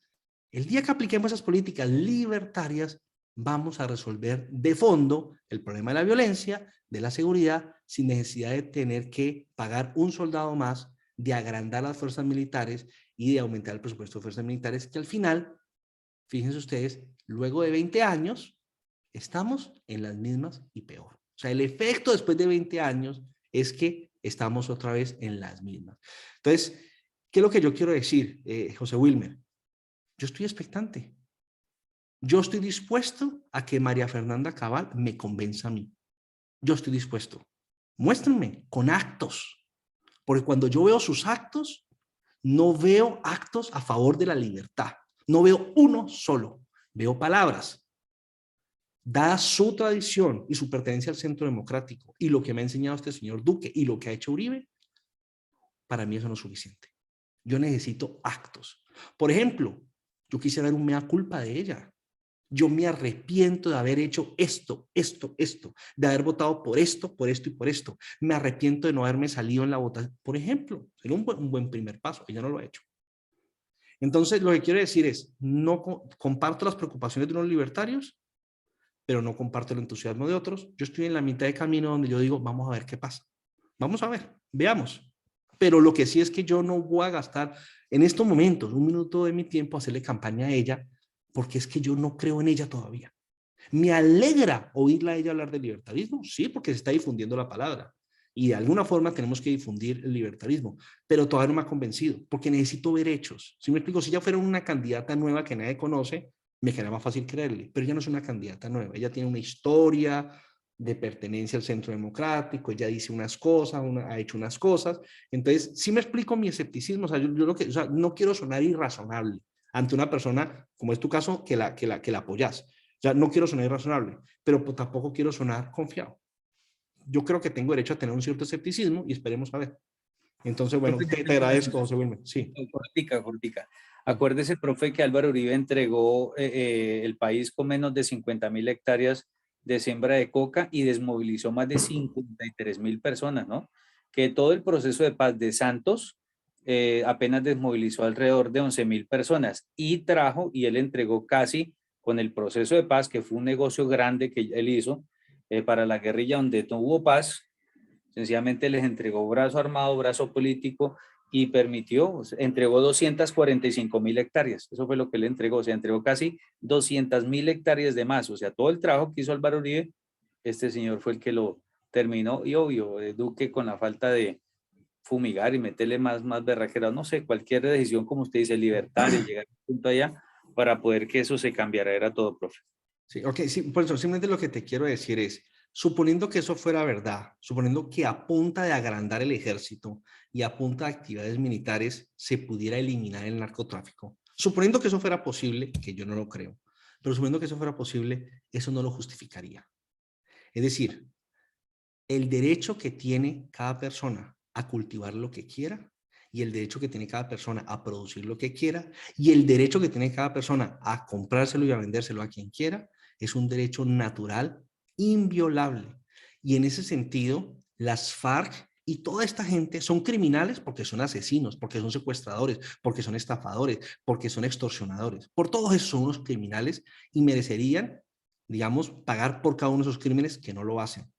El día que apliquemos esas políticas libertarias, vamos a resolver de fondo el problema de la violencia, de la seguridad, sin necesidad de tener que pagar un soldado más, de agrandar las fuerzas militares y de aumentar el presupuesto de fuerzas militares, que al final, fíjense ustedes, luego de 20 años, estamos en las mismas y peor. O sea, el efecto después de 20 años es que estamos otra vez en las mismas. Entonces, ¿qué es lo que yo quiero decir, José Wilmer? Yo estoy expectante. Yo estoy dispuesto a que María Fernanda Cabal me convenza a mí. Yo estoy dispuesto. Muéstrenme con actos. Porque cuando yo veo sus actos, no veo actos a favor de la libertad. No veo uno solo. Veo palabras. Dada su tradición y su pertenencia al centro democrático y lo que me ha enseñado este señor Duque y lo que ha hecho Uribe, para mí eso no es suficiente. Yo necesito actos. Por ejemplo, yo quisiera ver un mea culpa de ella. Yo me arrepiento de haber hecho esto, de haber votado por esto y por esto. Me arrepiento de no haberme salido en la votación. Por ejemplo, sería un buen primer paso. Ella no lo ha hecho. Entonces, lo que quiero decir es, no comparto las preocupaciones de unos libertarios, pero no comparto el entusiasmo de otros. Yo estoy en la mitad de camino donde yo digo, vamos a ver qué pasa. Vamos a ver, veamos. Pero lo que sí es que yo no voy a gastar en estos momentos un minuto de mi tiempo a hacerle campaña a ella, porque es que yo no creo en ella todavía. Me alegra oírla a ella hablar de libertarismo, sí, porque se está difundiendo la palabra. Y de alguna forma tenemos que difundir el libertarismo, pero todavía no me ha convencido, porque necesito ver hechos. Si me explico, si ella fuera una candidata nueva que nadie conoce, me queda más fácil creerle, pero ella no es una candidata nueva, ella tiene una historia de pertenencia al centro democrático, ella dice unas cosas, ha hecho unas cosas, entonces sí me explico mi escepticismo, o sea, o sea, no quiero sonar irrazonable ante una persona, como es tu caso, que la apoyas. O sea, no quiero sonar irrazonable, pero pues tampoco quiero sonar confiado. Yo creo que tengo derecho a tener un cierto escepticismo y esperemos a ver. Entonces, bueno, te agradezco, José Wilmer. Sí. Cortica. Acuérdese, profe, que Álvaro Uribe entregó el país con menos de 50.000 hectáreas de siembra de coca y desmovilizó más de 53.000 personas, ¿no? Que todo el proceso de paz de Santos apenas desmovilizó alrededor de 11.000 personas y él entregó casi con el proceso de paz, que fue un negocio grande que él hizo para la guerrilla donde no hubo paz, sencillamente les entregó brazo armado, brazo político y entregó 245.000 hectáreas. Eso fue lo que le entregó, o sea, entregó casi 200.000 hectáreas de más. O sea, todo el trabajo que hizo Álvaro Uribe, este señor fue el que lo terminó. Y obvio, Duque con la falta de fumigar y meterle más berraquera, no sé, cualquier decisión, como usted dice, libertaria, llegar a un punto allá para poder que eso se cambiara, era todo, profe. Sí, ok, sí, por eso simplemente lo que te quiero decir es, suponiendo que eso fuera verdad, suponiendo que a punta de agrandar el ejército y a punta de actividades militares se pudiera eliminar el narcotráfico, suponiendo que eso fuera posible, que yo no lo creo, pero suponiendo que eso fuera posible, eso no lo justificaría. Es decir, el derecho que tiene cada persona a cultivar lo que quiera y el derecho que tiene cada persona a producir lo que quiera y el derecho que tiene cada persona a comprárselo y a vendérselo a quien quiera es un derecho natural inviolable. Y en ese sentido, las FARC y toda esta gente son criminales porque son asesinos, porque son secuestradores, porque son estafadores, porque son extorsionadores. Por todos esos son unos criminales y merecerían, digamos, pagar por cada uno de esos crímenes que no lo hacen.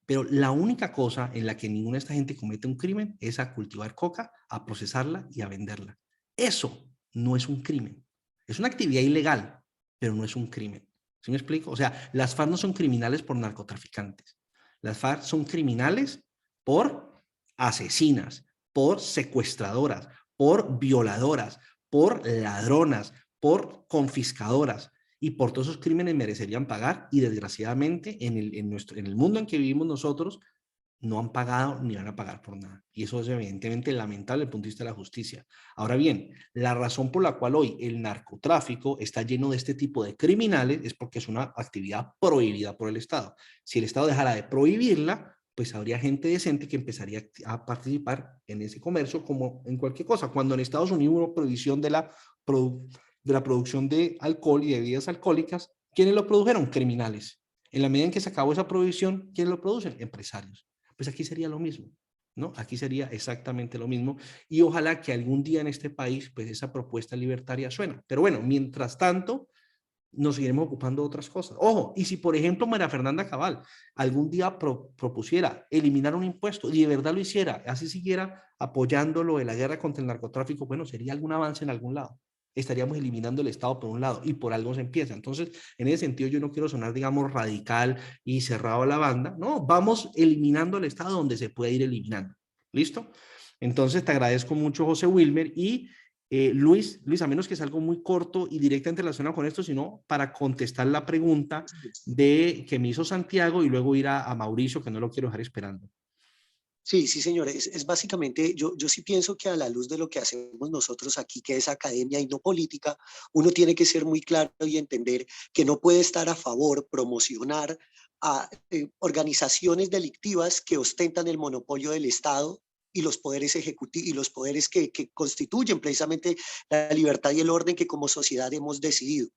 Pero la única cosa en la que ninguna de esta gente comete un crimen es a cultivar coca, a procesarla y a venderla. Eso no es un crimen. Es una actividad ilegal, pero no es un crimen. ¿Sí me explico? O sea, las FARC no son criminales por narcotraficantes. Las FARC son criminales por asesinas, por secuestradoras, por violadoras, por ladronas, por confiscadoras. Y por todos esos crímenes merecerían pagar, y desgraciadamente en el mundo en que vivimos nosotros no han pagado ni van a pagar por nada. Y eso es evidentemente lamentable desde el punto de vista de la justicia. Ahora bien, la razón por la cual hoy el narcotráfico está lleno de este tipo de criminales es porque es una actividad prohibida por el Estado. Si el Estado dejara de prohibirla, pues habría gente decente que empezaría a participar en ese comercio como en cualquier cosa. Cuando en Estados Unidos hubo prohibición de la producción de alcohol y de bebidas alcohólicas, ¿quiénes lo produjeron? Criminales. En la medida en que se acabó esa prohibición, ¿quiénes lo producen? Empresarios. Pues aquí sería lo mismo, ¿no? Aquí sería exactamente lo mismo, y ojalá que algún día en este país, pues esa propuesta libertaria suena. Pero bueno, mientras tanto, nos seguiremos ocupando de otras cosas. Ojo, y si por ejemplo María Fernanda Cabal algún día propusiera eliminar un impuesto y de verdad lo hiciera, así siguiera apoyando lo de la guerra contra el narcotráfico, bueno, sería algún avance en algún lado. Estaríamos eliminando el Estado por un lado y por algo se empieza. Entonces, en ese sentido, yo no quiero sonar, digamos, radical y cerrado a la banda. No, vamos eliminando el Estado donde se puede ir eliminando. ¿Listo? Entonces, te agradezco mucho, José Wilmer, y Luis, a menos que es algo muy corto y directamente relacionado con esto, sino para contestar la pregunta que me hizo Santiago y luego ir a Mauricio, que no lo quiero dejar esperando. Sí, sí, señores. Es básicamente, yo sí pienso que a la luz de lo que hacemos nosotros aquí, que es academia y no política, uno tiene que ser muy claro y entender que no puede estar a favor, promocionar a organizaciones delictivas que ostentan el monopolio del Estado y los poderes ejecutivos y los poderes que constituyen precisamente la libertad y el orden que como sociedad hemos decidido.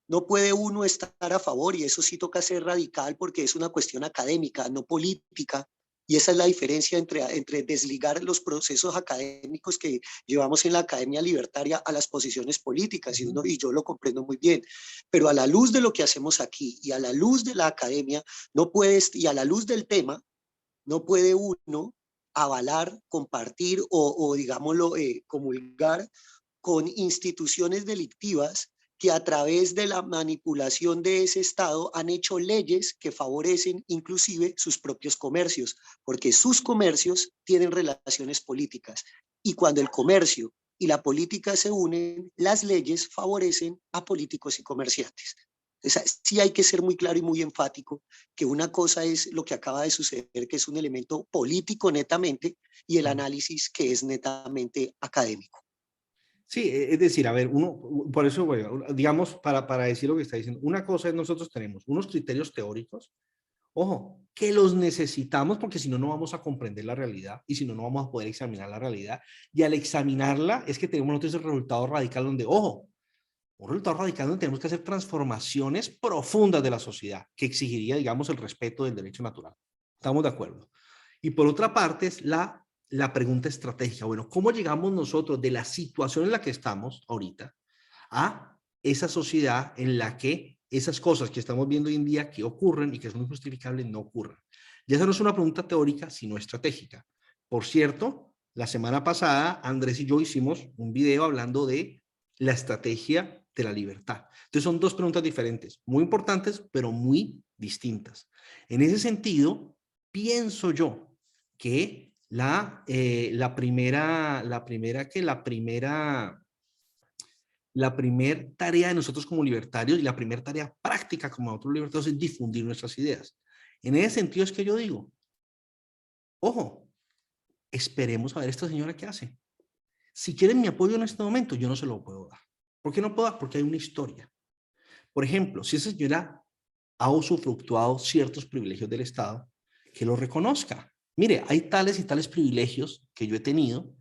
No puede uno estar a favor, y eso sí toca ser radical porque es una cuestión académica, no política, y esa es la diferencia entre desligar los procesos académicos que llevamos en la academia libertaria a las posiciones políticas, y yo lo comprendo muy bien. Pero a la luz de lo que hacemos aquí y a la luz de la academia, no puedes, y a la luz del tema, no puede uno avalar, compartir o digámoslo, comulgar con instituciones delictivas que a través de la manipulación de ese Estado han hecho leyes que favorecen inclusive sus propios comercios, porque sus comercios tienen relaciones políticas. Y cuando el comercio y la política se unen, las leyes favorecen a políticos y comerciantes. Entonces, sí hay que ser muy claro y muy enfático que una cosa es lo que acaba de suceder, que es un elemento político netamente, y el análisis que es netamente académico. Sí, es decir, a ver, uno, por eso, bueno, digamos, para decir lo que está diciendo, una cosa es nosotros tenemos unos criterios teóricos, ojo, que los necesitamos porque si no, no vamos a comprender la realidad y si no, no vamos a poder examinar la realidad. Y al examinarla es que tenemos nosotros el resultado radical donde, ojo, un resultado radical donde tenemos que hacer transformaciones profundas de la sociedad que exigiría, digamos, el respeto del derecho natural. ¿Estamos de acuerdo? Y por otra parte es la pregunta estratégica. Bueno, ¿cómo llegamos nosotros de la situación en la que estamos ahorita a esa sociedad en la que esas cosas que estamos viendo hoy en día que ocurren y que son injustificables no ocurran? Y esa no es una pregunta teórica, sino estratégica. Por cierto, la semana pasada Andrés y yo hicimos un video hablando de la estrategia de la libertad. Entonces son dos preguntas diferentes, muy importantes, pero muy distintas. En ese sentido, pienso yo que la primera tarea de nosotros como libertarios y la primera tarea práctica como otros libertarios es difundir nuestras ideas. En ese sentido es que yo digo, ojo, esperemos a ver esta señora qué hace. Si quieren mi apoyo en este momento, yo no se lo puedo dar. ¿Por qué no puedo dar? Porque hay una historia. Por ejemplo, si esa señora ha usufructuado ciertos privilegios del Estado, que lo reconozca. Mire, hay tales y tales privilegios que yo he tenido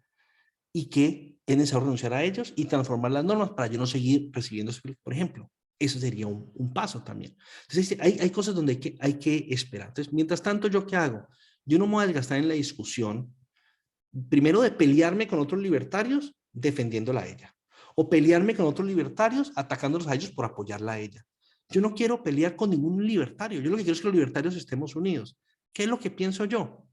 y que es necesario renunciar a ellos y transformar las normas para yo no seguir recibiendo, por ejemplo. Eso sería un paso también. Entonces, hay cosas donde hay que esperar. Entonces, mientras tanto, ¿yo qué hago? Yo no me voy a desgastar en la discusión, primero de pelearme con otros libertarios defendiéndola a ella, o pelearme con otros libertarios atacándolos a ellos por apoyarla a ella. Yo no quiero pelear con ningún libertario. Yo lo que quiero es que los libertarios estemos unidos. ¿Qué es lo que pienso yo?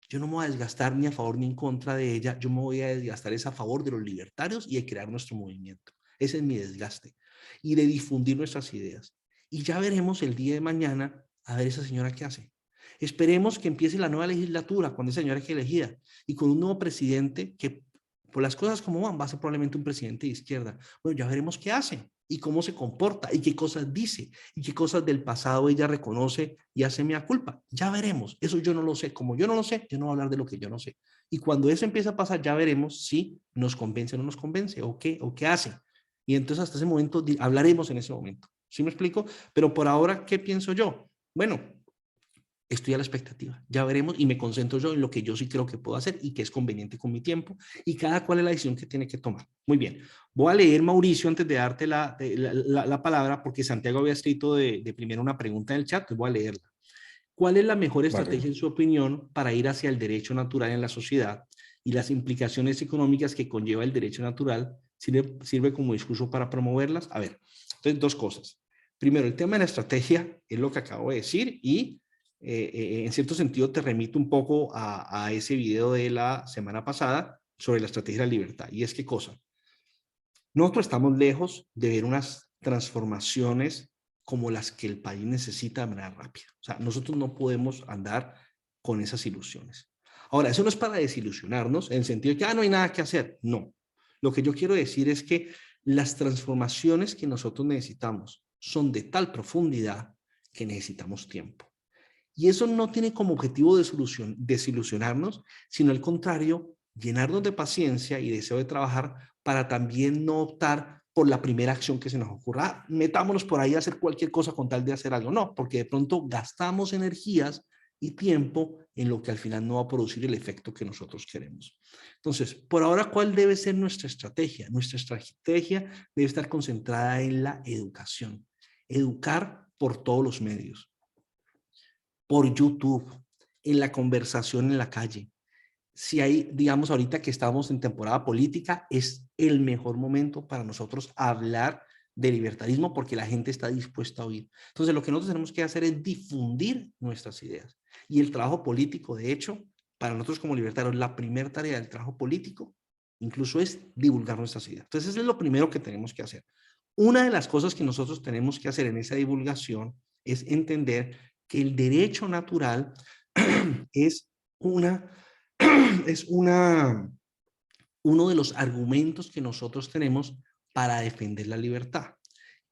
Yo no me voy a desgastar ni a favor ni en contra de ella, yo me voy a desgastar es a favor de los libertarios y de crear nuestro movimiento. Ese es mi desgaste. Y de difundir nuestras ideas. Y ya veremos el día de mañana a ver esa señora qué hace. Esperemos que empiece la nueva legislatura cuando esa señora quede elegida y con un nuevo presidente que, por las cosas como van, va a ser probablemente un presidente de izquierda. Bueno, ya veremos qué hace y cómo se comporta y qué cosas dice y qué cosas del pasado ella reconoce y hace mea culpa. Ya veremos. Eso yo no lo sé. Como yo no lo sé, yo no voy a hablar de lo que yo no sé. Y cuando eso empieza a pasar, ya veremos si nos convence o no nos convence o qué hace. Y entonces hasta ese momento hablaremos en ese momento. ¿Sí me explico? Pero por ahora, ¿qué pienso yo? Bueno, estoy a la expectativa. Ya veremos y me concentro yo en lo que yo sí creo que puedo hacer y que es conveniente con mi tiempo y cada cual es la decisión que tiene que tomar. Muy bien. Voy a leer, Mauricio, antes de darte la palabra, porque Santiago había escrito de primero una pregunta en el chat, voy a leerla. ¿Cuál es la mejor estrategia, Vale. en su opinión, para ir hacia el derecho natural en la sociedad y las implicaciones económicas que conlleva el derecho natural? ¿Sirve como discurso para promoverlas? A ver, entonces dos cosas. Primero, el tema de la estrategia es lo que acabo de decir y en cierto sentido te remito un poco a ese video de la semana pasada sobre la estrategia de la libertad. Y es qué cosa. Nosotros estamos lejos de ver unas transformaciones como las que el país necesita de manera rápida. O sea, nosotros no podemos andar con esas ilusiones. Ahora, eso no es para desilusionarnos en el sentido de que no hay nada que hacer. No. Lo que yo quiero decir es que las transformaciones que nosotros necesitamos son de tal profundidad que necesitamos tiempo. Y eso no tiene como objetivo desilusionarnos, sino al contrario, llenarnos de paciencia y deseo de trabajar para también no optar por la primera acción que se nos ocurra. Metámonos por ahí a hacer cualquier cosa con tal de hacer algo. No, porque de pronto gastamos energías y tiempo en lo que al final no va a producir el efecto que nosotros queremos. Entonces, por ahora, ¿cuál debe ser nuestra estrategia? Nuestra estrategia debe estar concentrada en la educación. Educar por todos los medios. Por YouTube, en la conversación en la calle. Si hay, digamos, ahorita que estamos en temporada política, es el mejor momento para nosotros hablar de libertarismo porque la gente está dispuesta a oír. Entonces, lo que nosotros tenemos que hacer es difundir nuestras ideas. Y el trabajo político, de hecho, para nosotros como libertarios, la primera tarea del trabajo político incluso es divulgar nuestras ideas. Entonces, eso es lo primero que tenemos que hacer. Una de las cosas que nosotros tenemos que hacer en esa divulgación es entender que el derecho natural es uno de los argumentos que nosotros tenemos para defender la libertad.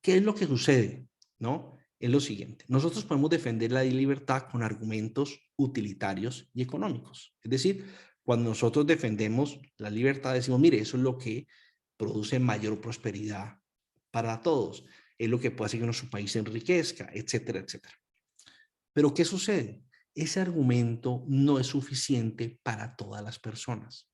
¿Qué es lo que sucede? ¿No? Es lo siguiente. Nosotros podemos defender la libertad con argumentos utilitarios y económicos. Es decir, cuando nosotros defendemos la libertad, decimos, mire, eso es lo que produce mayor prosperidad para todos. Es lo que puede hacer que nuestro país se enriquezca, etcétera, etcétera. Pero ¿qué sucede? Ese argumento no es suficiente para todas las personas.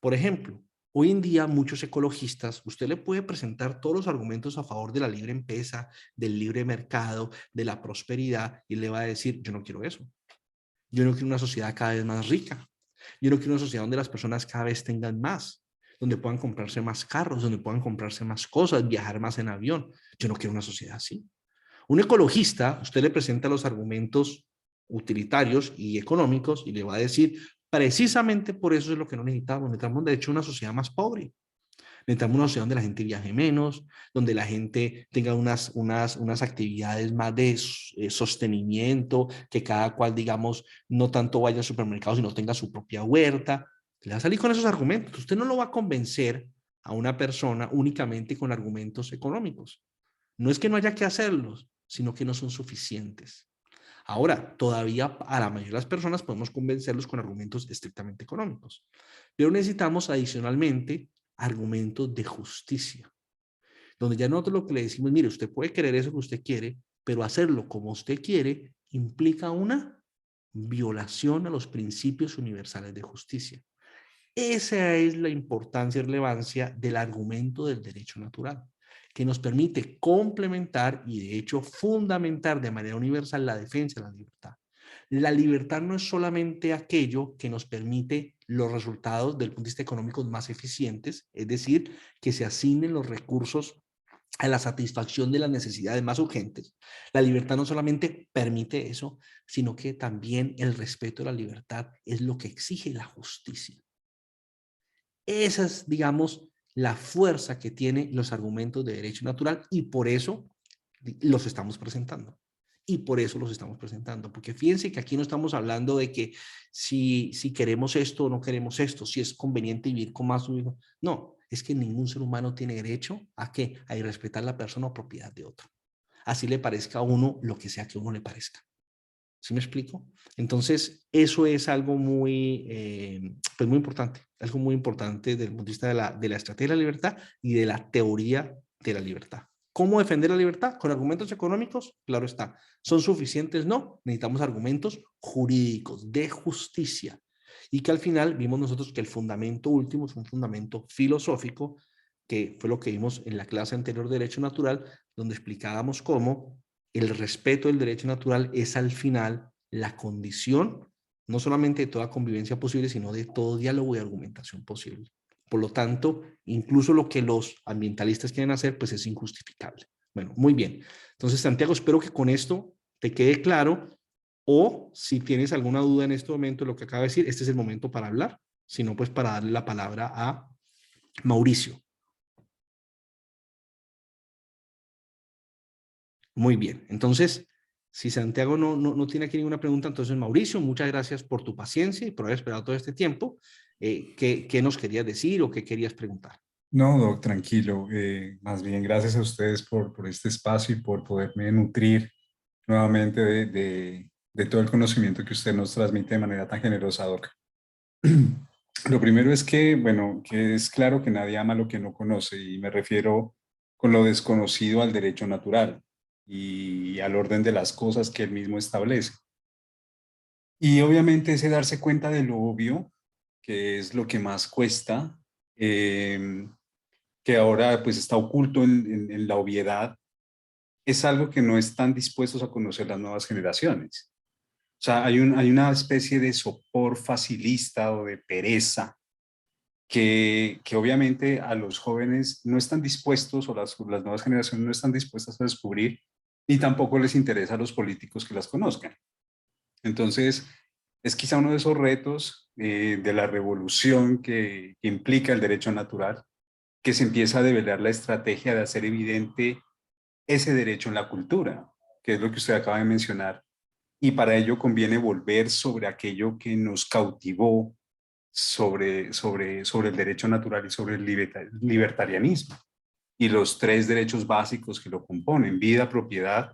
Por ejemplo, hoy en día muchos ecologistas, usted le puede presentar todos los argumentos a favor de la libre empresa, del libre mercado, de la prosperidad, y le va a decir, yo no quiero eso. Yo no quiero una sociedad cada vez más rica. Yo no quiero una sociedad donde las personas cada vez tengan más, donde puedan comprarse más carros, donde puedan comprarse más cosas, viajar más en avión. Yo no quiero una sociedad así. Un ecologista, usted le presenta los argumentos utilitarios y económicos y le va a decir, precisamente por eso es lo que no necesitamos. Necesitamos, de hecho, una sociedad más pobre. Necesitamos una sociedad donde la gente viaje menos, donde la gente tenga unas actividades más de sostenimiento, que cada cual, digamos, no tanto vaya al supermercado, sino tenga su propia huerta. Le va a salir con esos argumentos. Usted no lo va a convencer a una persona únicamente con argumentos económicos. No es que no haya que hacerlos, sino que no son suficientes. Ahora, todavía a la mayoría de las personas podemos convencerlos con argumentos estrictamente económicos, pero necesitamos adicionalmente argumentos de justicia, donde ya nosotros lo que le decimos, mire, usted puede querer eso que usted quiere, pero hacerlo como usted quiere implica una violación a los principios universales de justicia. Esa es la importancia y relevancia del argumento del derecho natural, que nos permite complementar y de hecho fundamentar de manera universal la defensa de la libertad. La libertad no es solamente aquello que nos permite los resultados del punto de vista económico más eficientes, es decir, que se asignen los recursos a la satisfacción de las necesidades más urgentes. La libertad no solamente permite eso, sino que también el respeto a la libertad es lo que exige la justicia. Esa es, digamos, la fuerza que tienen los argumentos de derecho natural y por eso los estamos presentando. Y por eso los estamos presentando. Porque fíjense que aquí no estamos hablando de que si queremos esto o no queremos esto, si es conveniente vivir con más o menos. No, es que ningún ser humano tiene derecho a ¿qué? A irrespetar la persona o propiedad de otro. Así le parezca a uno lo que sea que a uno le parezca. ¿Sí me explico? Entonces, eso es algo muy, pues muy importante, algo muy importante desde el punto de vista de la estrategia de la libertad y de la teoría de la libertad. ¿Cómo defender la libertad? ¿Con argumentos económicos? Claro está. ¿Son suficientes? No. Necesitamos argumentos jurídicos, de justicia. Y que al final vimos nosotros que el fundamento último es un fundamento filosófico, que fue lo que vimos en la clase anterior de Derecho Natural, donde explicábamos cómo el respeto del derecho natural es al final la condición, no solamente de toda convivencia posible, sino de todo diálogo y argumentación posible. Por lo tanto, incluso lo que los ambientalistas quieren hacer, pues es injustificable. Bueno, muy bien. Entonces, Santiago, espero que con esto te quede claro, o si tienes alguna duda en este momento de lo que acaba de decir, este es el momento para hablar, sino pues para darle la palabra a Mauricio. Muy bien. Entonces, si Santiago no tiene aquí ninguna pregunta, entonces Mauricio, muchas gracias por tu paciencia y por haber esperado todo este tiempo. ¿Qué nos querías decir o qué querías preguntar? No, Doc, tranquilo. Más bien, gracias a ustedes por este espacio y por poderme nutrir nuevamente de todo el conocimiento que usted nos transmite de manera tan generosa, Doc. Lo primero es que, bueno, que es claro que nadie ama lo que no conoce y me refiero con lo desconocido al derecho natural y al orden de las cosas que él mismo establece. Y obviamente ese darse cuenta de lo obvio, que es lo que más cuesta, que ahora pues está oculto en la obviedad, es algo que no están dispuestos a conocer las nuevas generaciones. O sea, hay una especie de sopor facilista o de pereza que obviamente a los jóvenes no están dispuestos, o las nuevas generaciones no están dispuestas a descubrir, y tampoco les interesa a los políticos que las conozcan. Entonces, es quizá uno de esos retos de la revolución que implica el derecho natural, que se empieza a develar la estrategia de hacer evidente ese derecho en la cultura, que es lo que usted acaba de mencionar. Y para ello conviene volver sobre aquello que nos cautivó sobre el derecho natural y sobre el libertarianismo. Y los tres derechos básicos que lo componen: vida, propiedad,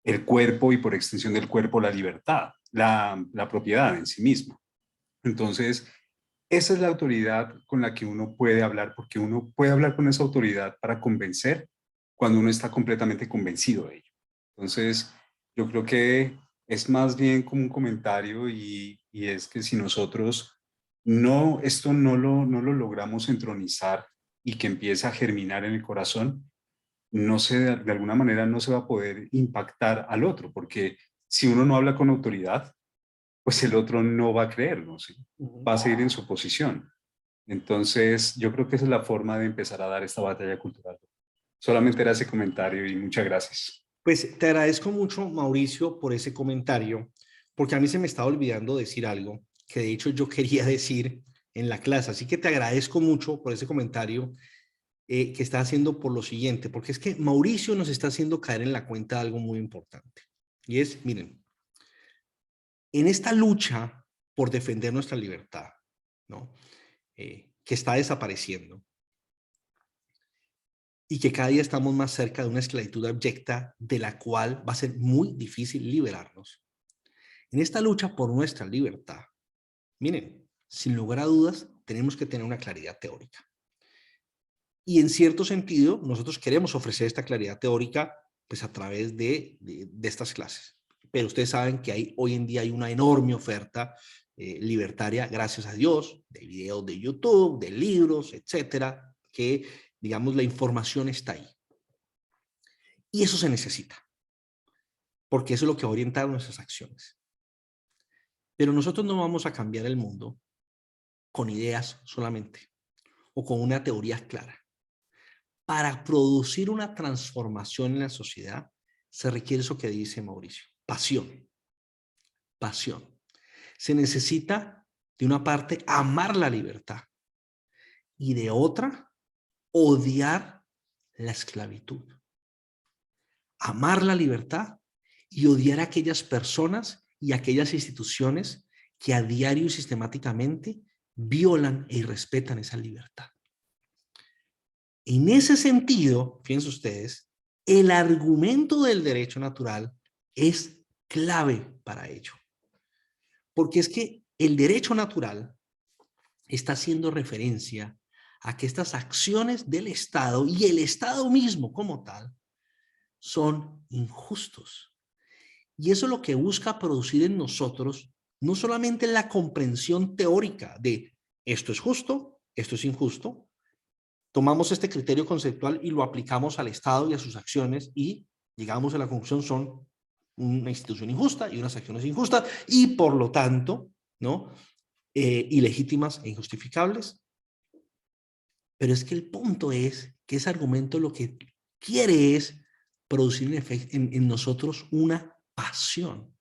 el cuerpo y por extensión del cuerpo la libertad, la propiedad en sí misma. Entonces, esa es la autoridad con la que uno puede hablar, porque uno puede hablar con esa autoridad para convencer cuando uno está completamente convencido de ello. Entonces, yo creo que es más bien como un comentario y es que si nosotros esto no lo logramos entronizar y que empiece a germinar en el corazón, de alguna manera no se va a poder impactar al otro, porque si uno no habla con autoridad, pues el otro no va a creerlo, ¿sí? Va a seguir en su posición. Entonces, yo creo que esa es la forma de empezar a dar esta batalla cultural. Solamente era ese comentario y muchas gracias. Pues te agradezco mucho, Mauricio, por ese comentario, porque a mí se me estaba olvidando decir algo que de hecho yo quería decir en la clase. Así que te agradezco mucho por ese comentario que está haciendo por lo siguiente, porque es que Mauricio nos está haciendo caer en la cuenta de algo muy importante. Y es, miren, en esta lucha por defender nuestra libertad, ¿no? Que está desapareciendo y que cada día estamos más cerca de una esclavitud abyecta de la cual va a ser muy difícil liberarnos. En esta lucha por nuestra libertad, miren, sin lugar a dudas, tenemos que tener una claridad teórica. Y en cierto sentido, nosotros queremos ofrecer esta claridad teórica pues a través de estas clases. Pero ustedes saben que hoy en día hay una enorme oferta libertaria, gracias a Dios, de videos de YouTube, de libros, etcétera, que, digamos, la información está ahí. Y eso se necesita, porque eso es lo que va a orientar nuestras acciones. Pero nosotros no vamos a cambiar el mundo con ideas solamente, o con una teoría clara. para producir una transformación en la sociedad, se requiere eso que dice Mauricio, pasión. Pasión. Se necesita, de una parte, amar la libertad y de otra, odiar la esclavitud. Amar la libertad y odiar a aquellas personas y aquellas instituciones que a diario y sistemáticamente violan e irrespetan esa libertad. En ese sentido, fíjense ustedes, el argumento del derecho natural es clave para ello. Porque es que el derecho natural está haciendo referencia a que estas acciones del Estado y el Estado mismo como tal son injustos. Y eso lo que busca producir en nosotros no solamente la comprensión teórica de esto es justo, esto es injusto, tomamos este criterio conceptual y lo aplicamos al Estado y a sus acciones y llegamos a la conclusión son una institución injusta y unas acciones injustas y por lo tanto, ¿no? Ilegítimas e injustificables. Pero es que el punto es que ese argumento lo que quiere es producir en nosotros una pasión.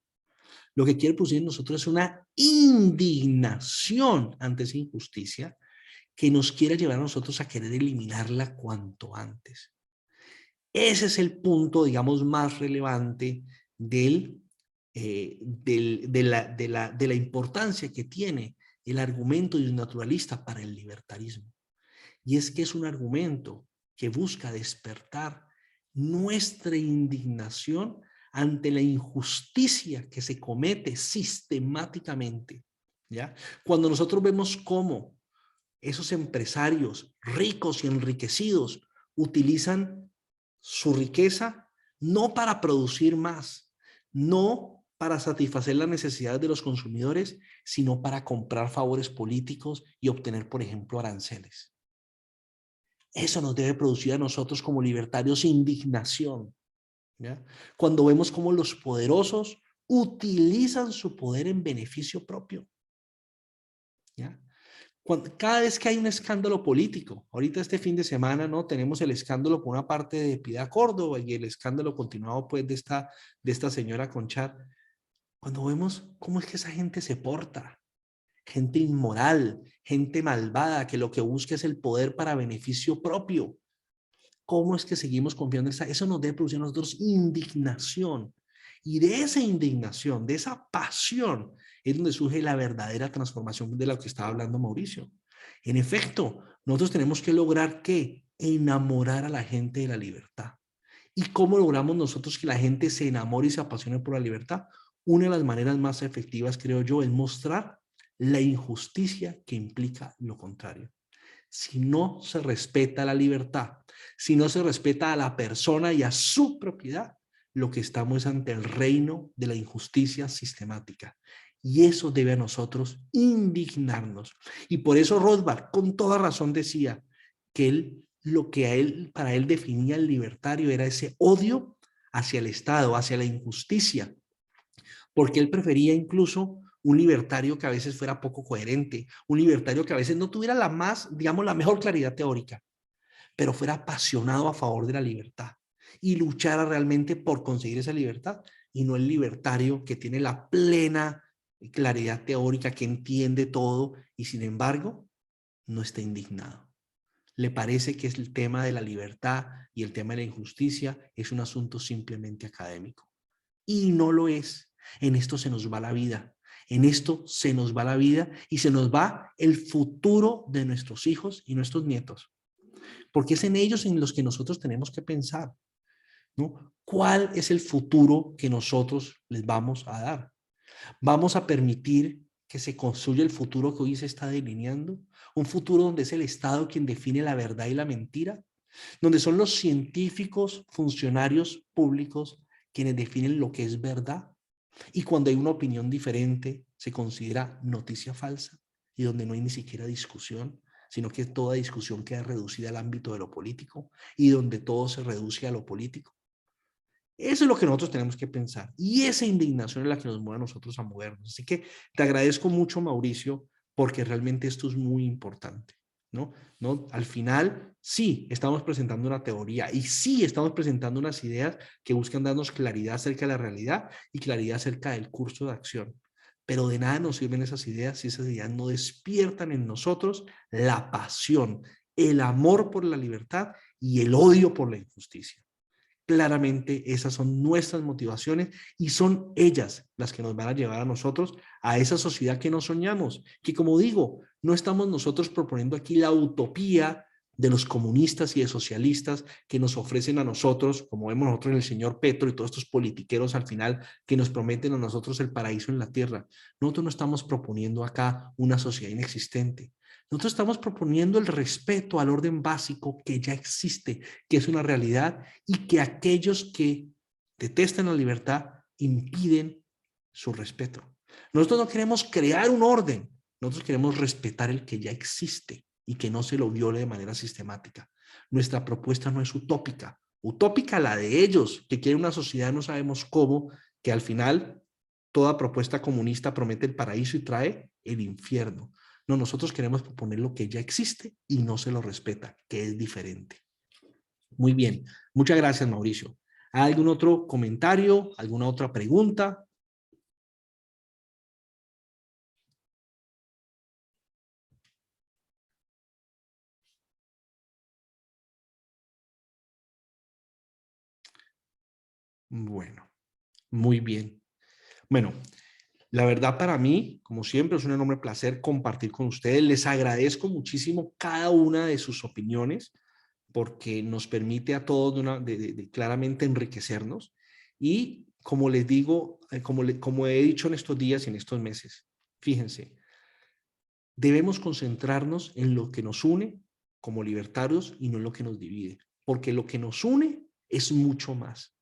Lo que quiere producir en nosotros es una indignación ante esa injusticia que nos quiere llevar a nosotros a querer eliminarla cuanto antes. Ese es el punto, digamos, más relevante de la importancia que tiene el argumento de un naturalista para el libertarismo. Y es que es un argumento que busca despertar nuestra indignación ante la injusticia que se comete sistemáticamente, ¿ya? Cuando nosotros vemos cómo esos empresarios ricos y enriquecidos utilizan su riqueza no para producir más, no para satisfacer las necesidades de los consumidores, sino para comprar favores políticos y obtener, por ejemplo, aranceles. Eso nos debe producir a nosotros como libertarios indignación, ¿ya? Cuando vemos cómo los poderosos utilizan su poder en beneficio propio, ¿ya? Cada vez que hay un escándalo político, ahorita este fin de semana, ¿no? Tenemos el escándalo por una parte de Piedad Córdoba y el escándalo continuado pues de esta señora Conchar. Cuando vemos cómo es que esa gente se porta, gente inmoral, gente malvada que lo que busca es el poder para beneficio propio. ¿Cómo es que seguimos confiando en esa? Eso nos debe producir a nosotros indignación. Y de esa indignación, de esa pasión, es donde surge la verdadera transformación de la que estaba hablando Mauricio. En efecto, nosotros tenemos que lograr ¿qué? Enamorar a la gente de la libertad. ¿Y cómo logramos nosotros que la gente se enamore y se apasione por la libertad? Una de las maneras más efectivas, creo yo, es mostrar la injusticia que implica lo contrario. Si no se respeta la libertad, si no se respeta a la persona y a su propiedad, lo que estamos es ante el reino de la injusticia sistemática. Y eso debe a nosotros indignarnos. Y por eso Rothbard, con toda razón, decía que lo que para él definía el libertario era ese odio hacia el Estado, hacia la injusticia. Porque él prefería incluso un libertario que a veces fuera poco coherente, un libertario que a veces no tuviera la mejor claridad teórica, pero fuera apasionado a favor de la libertad y luchara realmente por conseguir esa libertad, y no el libertario que tiene la plena claridad teórica, que entiende todo y sin embargo no está indignado. Le parece que es el tema de la libertad y el tema de la injusticia es un asunto simplemente académico. Y no lo es. En esto se nos va la vida. En esto se nos va la vida y se nos va el futuro de nuestros hijos y nuestros nietos. Porque es en ellos en los que nosotros tenemos que pensar, ¿no? ¿Cuál es el futuro que nosotros les vamos a dar? ¿Vamos a permitir que se construya el futuro que hoy se está delineando? Un futuro donde es el Estado quien define la verdad y la mentira, donde son los científicos, funcionarios públicos quienes definen lo que es verdad, y cuando hay una opinión diferente se considera noticia falsa, y donde no hay ni siquiera discusión, sino que toda discusión queda reducida al ámbito de lo político y donde todo se reduce a lo político. Eso es lo que nosotros tenemos que pensar y esa indignación es la que nos mueve a nosotros a movernos. Así que te agradezco mucho, Mauricio, porque realmente esto es muy importante, ¿no? ¿No? Al final, sí, estamos presentando una teoría y sí estamos presentando unas ideas que buscan darnos claridad acerca de la realidad y claridad acerca del curso de acción. Pero de nada nos sirven esas ideas si esas ideas no despiertan en nosotros la pasión, el amor por la libertad y el odio por la injusticia. Claramente esas son nuestras motivaciones y son ellas las que nos van a llevar a nosotros a esa sociedad que nos soñamos, que como digo, no estamos nosotros proponiendo aquí la utopía de los comunistas y de socialistas que nos ofrecen a nosotros, como vemos nosotros en el señor Petro y todos estos politiqueros al final que nos prometen a nosotros el paraíso en la tierra. Nosotros no estamos proponiendo acá una sociedad inexistente. Nosotros estamos proponiendo el respeto al orden básico que ya existe, que es una realidad y que aquellos que detestan la libertad impiden su respeto. Nosotros no queremos crear un orden, nosotros queremos respetar el que ya existe y que no se lo viole de manera sistemática. Nuestra propuesta no es utópica, utópica la de ellos, que quieren una sociedad no sabemos cómo, que al final toda propuesta comunista promete el paraíso y trae el infierno. No, nosotros queremos proponer lo que ya existe y no se lo respeta, que es diferente. Muy bien, muchas gracias, Mauricio. ¿Hay algún otro comentario, alguna otra pregunta? Bueno, muy bien. Bueno, la verdad para mí, como siempre, es un enorme placer compartir con ustedes. Les agradezco muchísimo cada una de sus opiniones porque nos permite a todos de claramente enriquecernos. Y como les digo, como he dicho en estos días y en estos meses, fíjense, debemos concentrarnos en lo que nos une como libertarios y no en lo que nos divide, porque lo que nos une es mucho más.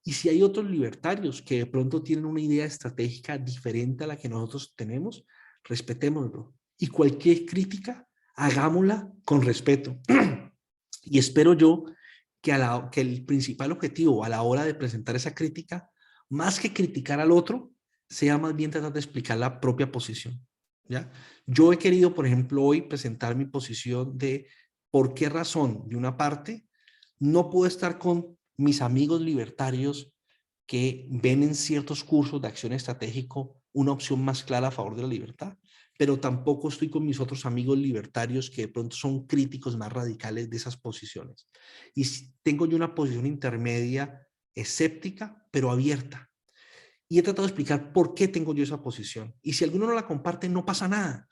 Y si hay otros libertarios que de pronto tienen una idea estratégica diferente a la que nosotros tenemos, respetémoslo. Y cualquier crítica, hagámosla con respeto. Y espero yo que el principal objetivo a la hora de presentar esa crítica, más que criticar al otro, sea más bien tratar de explicar la propia posición. ¿Ya? Yo he querido, por ejemplo, hoy presentar mi posición de por qué razón, de una parte, no puedo estar con mis amigos libertarios que ven en ciertos cursos de acción estratégico una opción más clara a favor de la libertad, pero tampoco estoy con mis otros amigos libertarios que de pronto son críticos más radicales de esas posiciones. Y tengo yo una posición intermedia escéptica, pero abierta. Y he tratado de explicar por qué tengo yo esa posición. Y si alguno no la comparte, no pasa nada,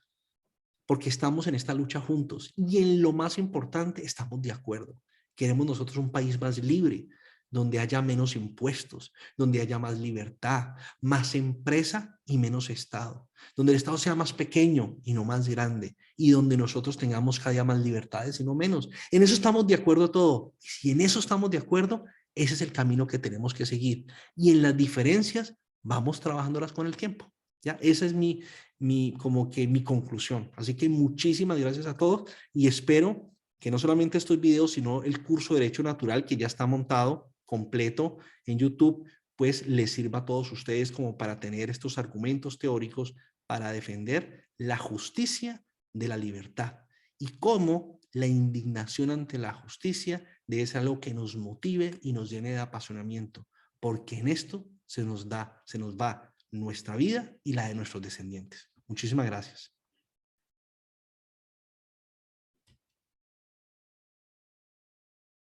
porque estamos en esta lucha juntos. Y en lo más importante, estamos de acuerdo. Queremos nosotros un país más libre, donde haya menos impuestos, donde haya más libertad, más empresa y menos Estado, donde el Estado sea más pequeño y no más grande, y donde nosotros tengamos cada día más libertades y no menos. En eso estamos de acuerdo todos. Y si en eso estamos de acuerdo, ese es el camino que tenemos que seguir. Y en las diferencias, vamos trabajándolas con el tiempo. ¿Ya? Esa es como que mi conclusión. Así que muchísimas gracias a todos y espero que no solamente estos videos, sino el curso de Derecho Natural que ya está montado completo en YouTube, pues les sirva a todos ustedes como para tener estos argumentos teóricos para defender la justicia de la libertad y cómo la indignación ante la justicia debe ser algo que nos motive y nos llene de apasionamiento, porque en esto se nos va nuestra vida y la de nuestros descendientes. Muchísimas gracias.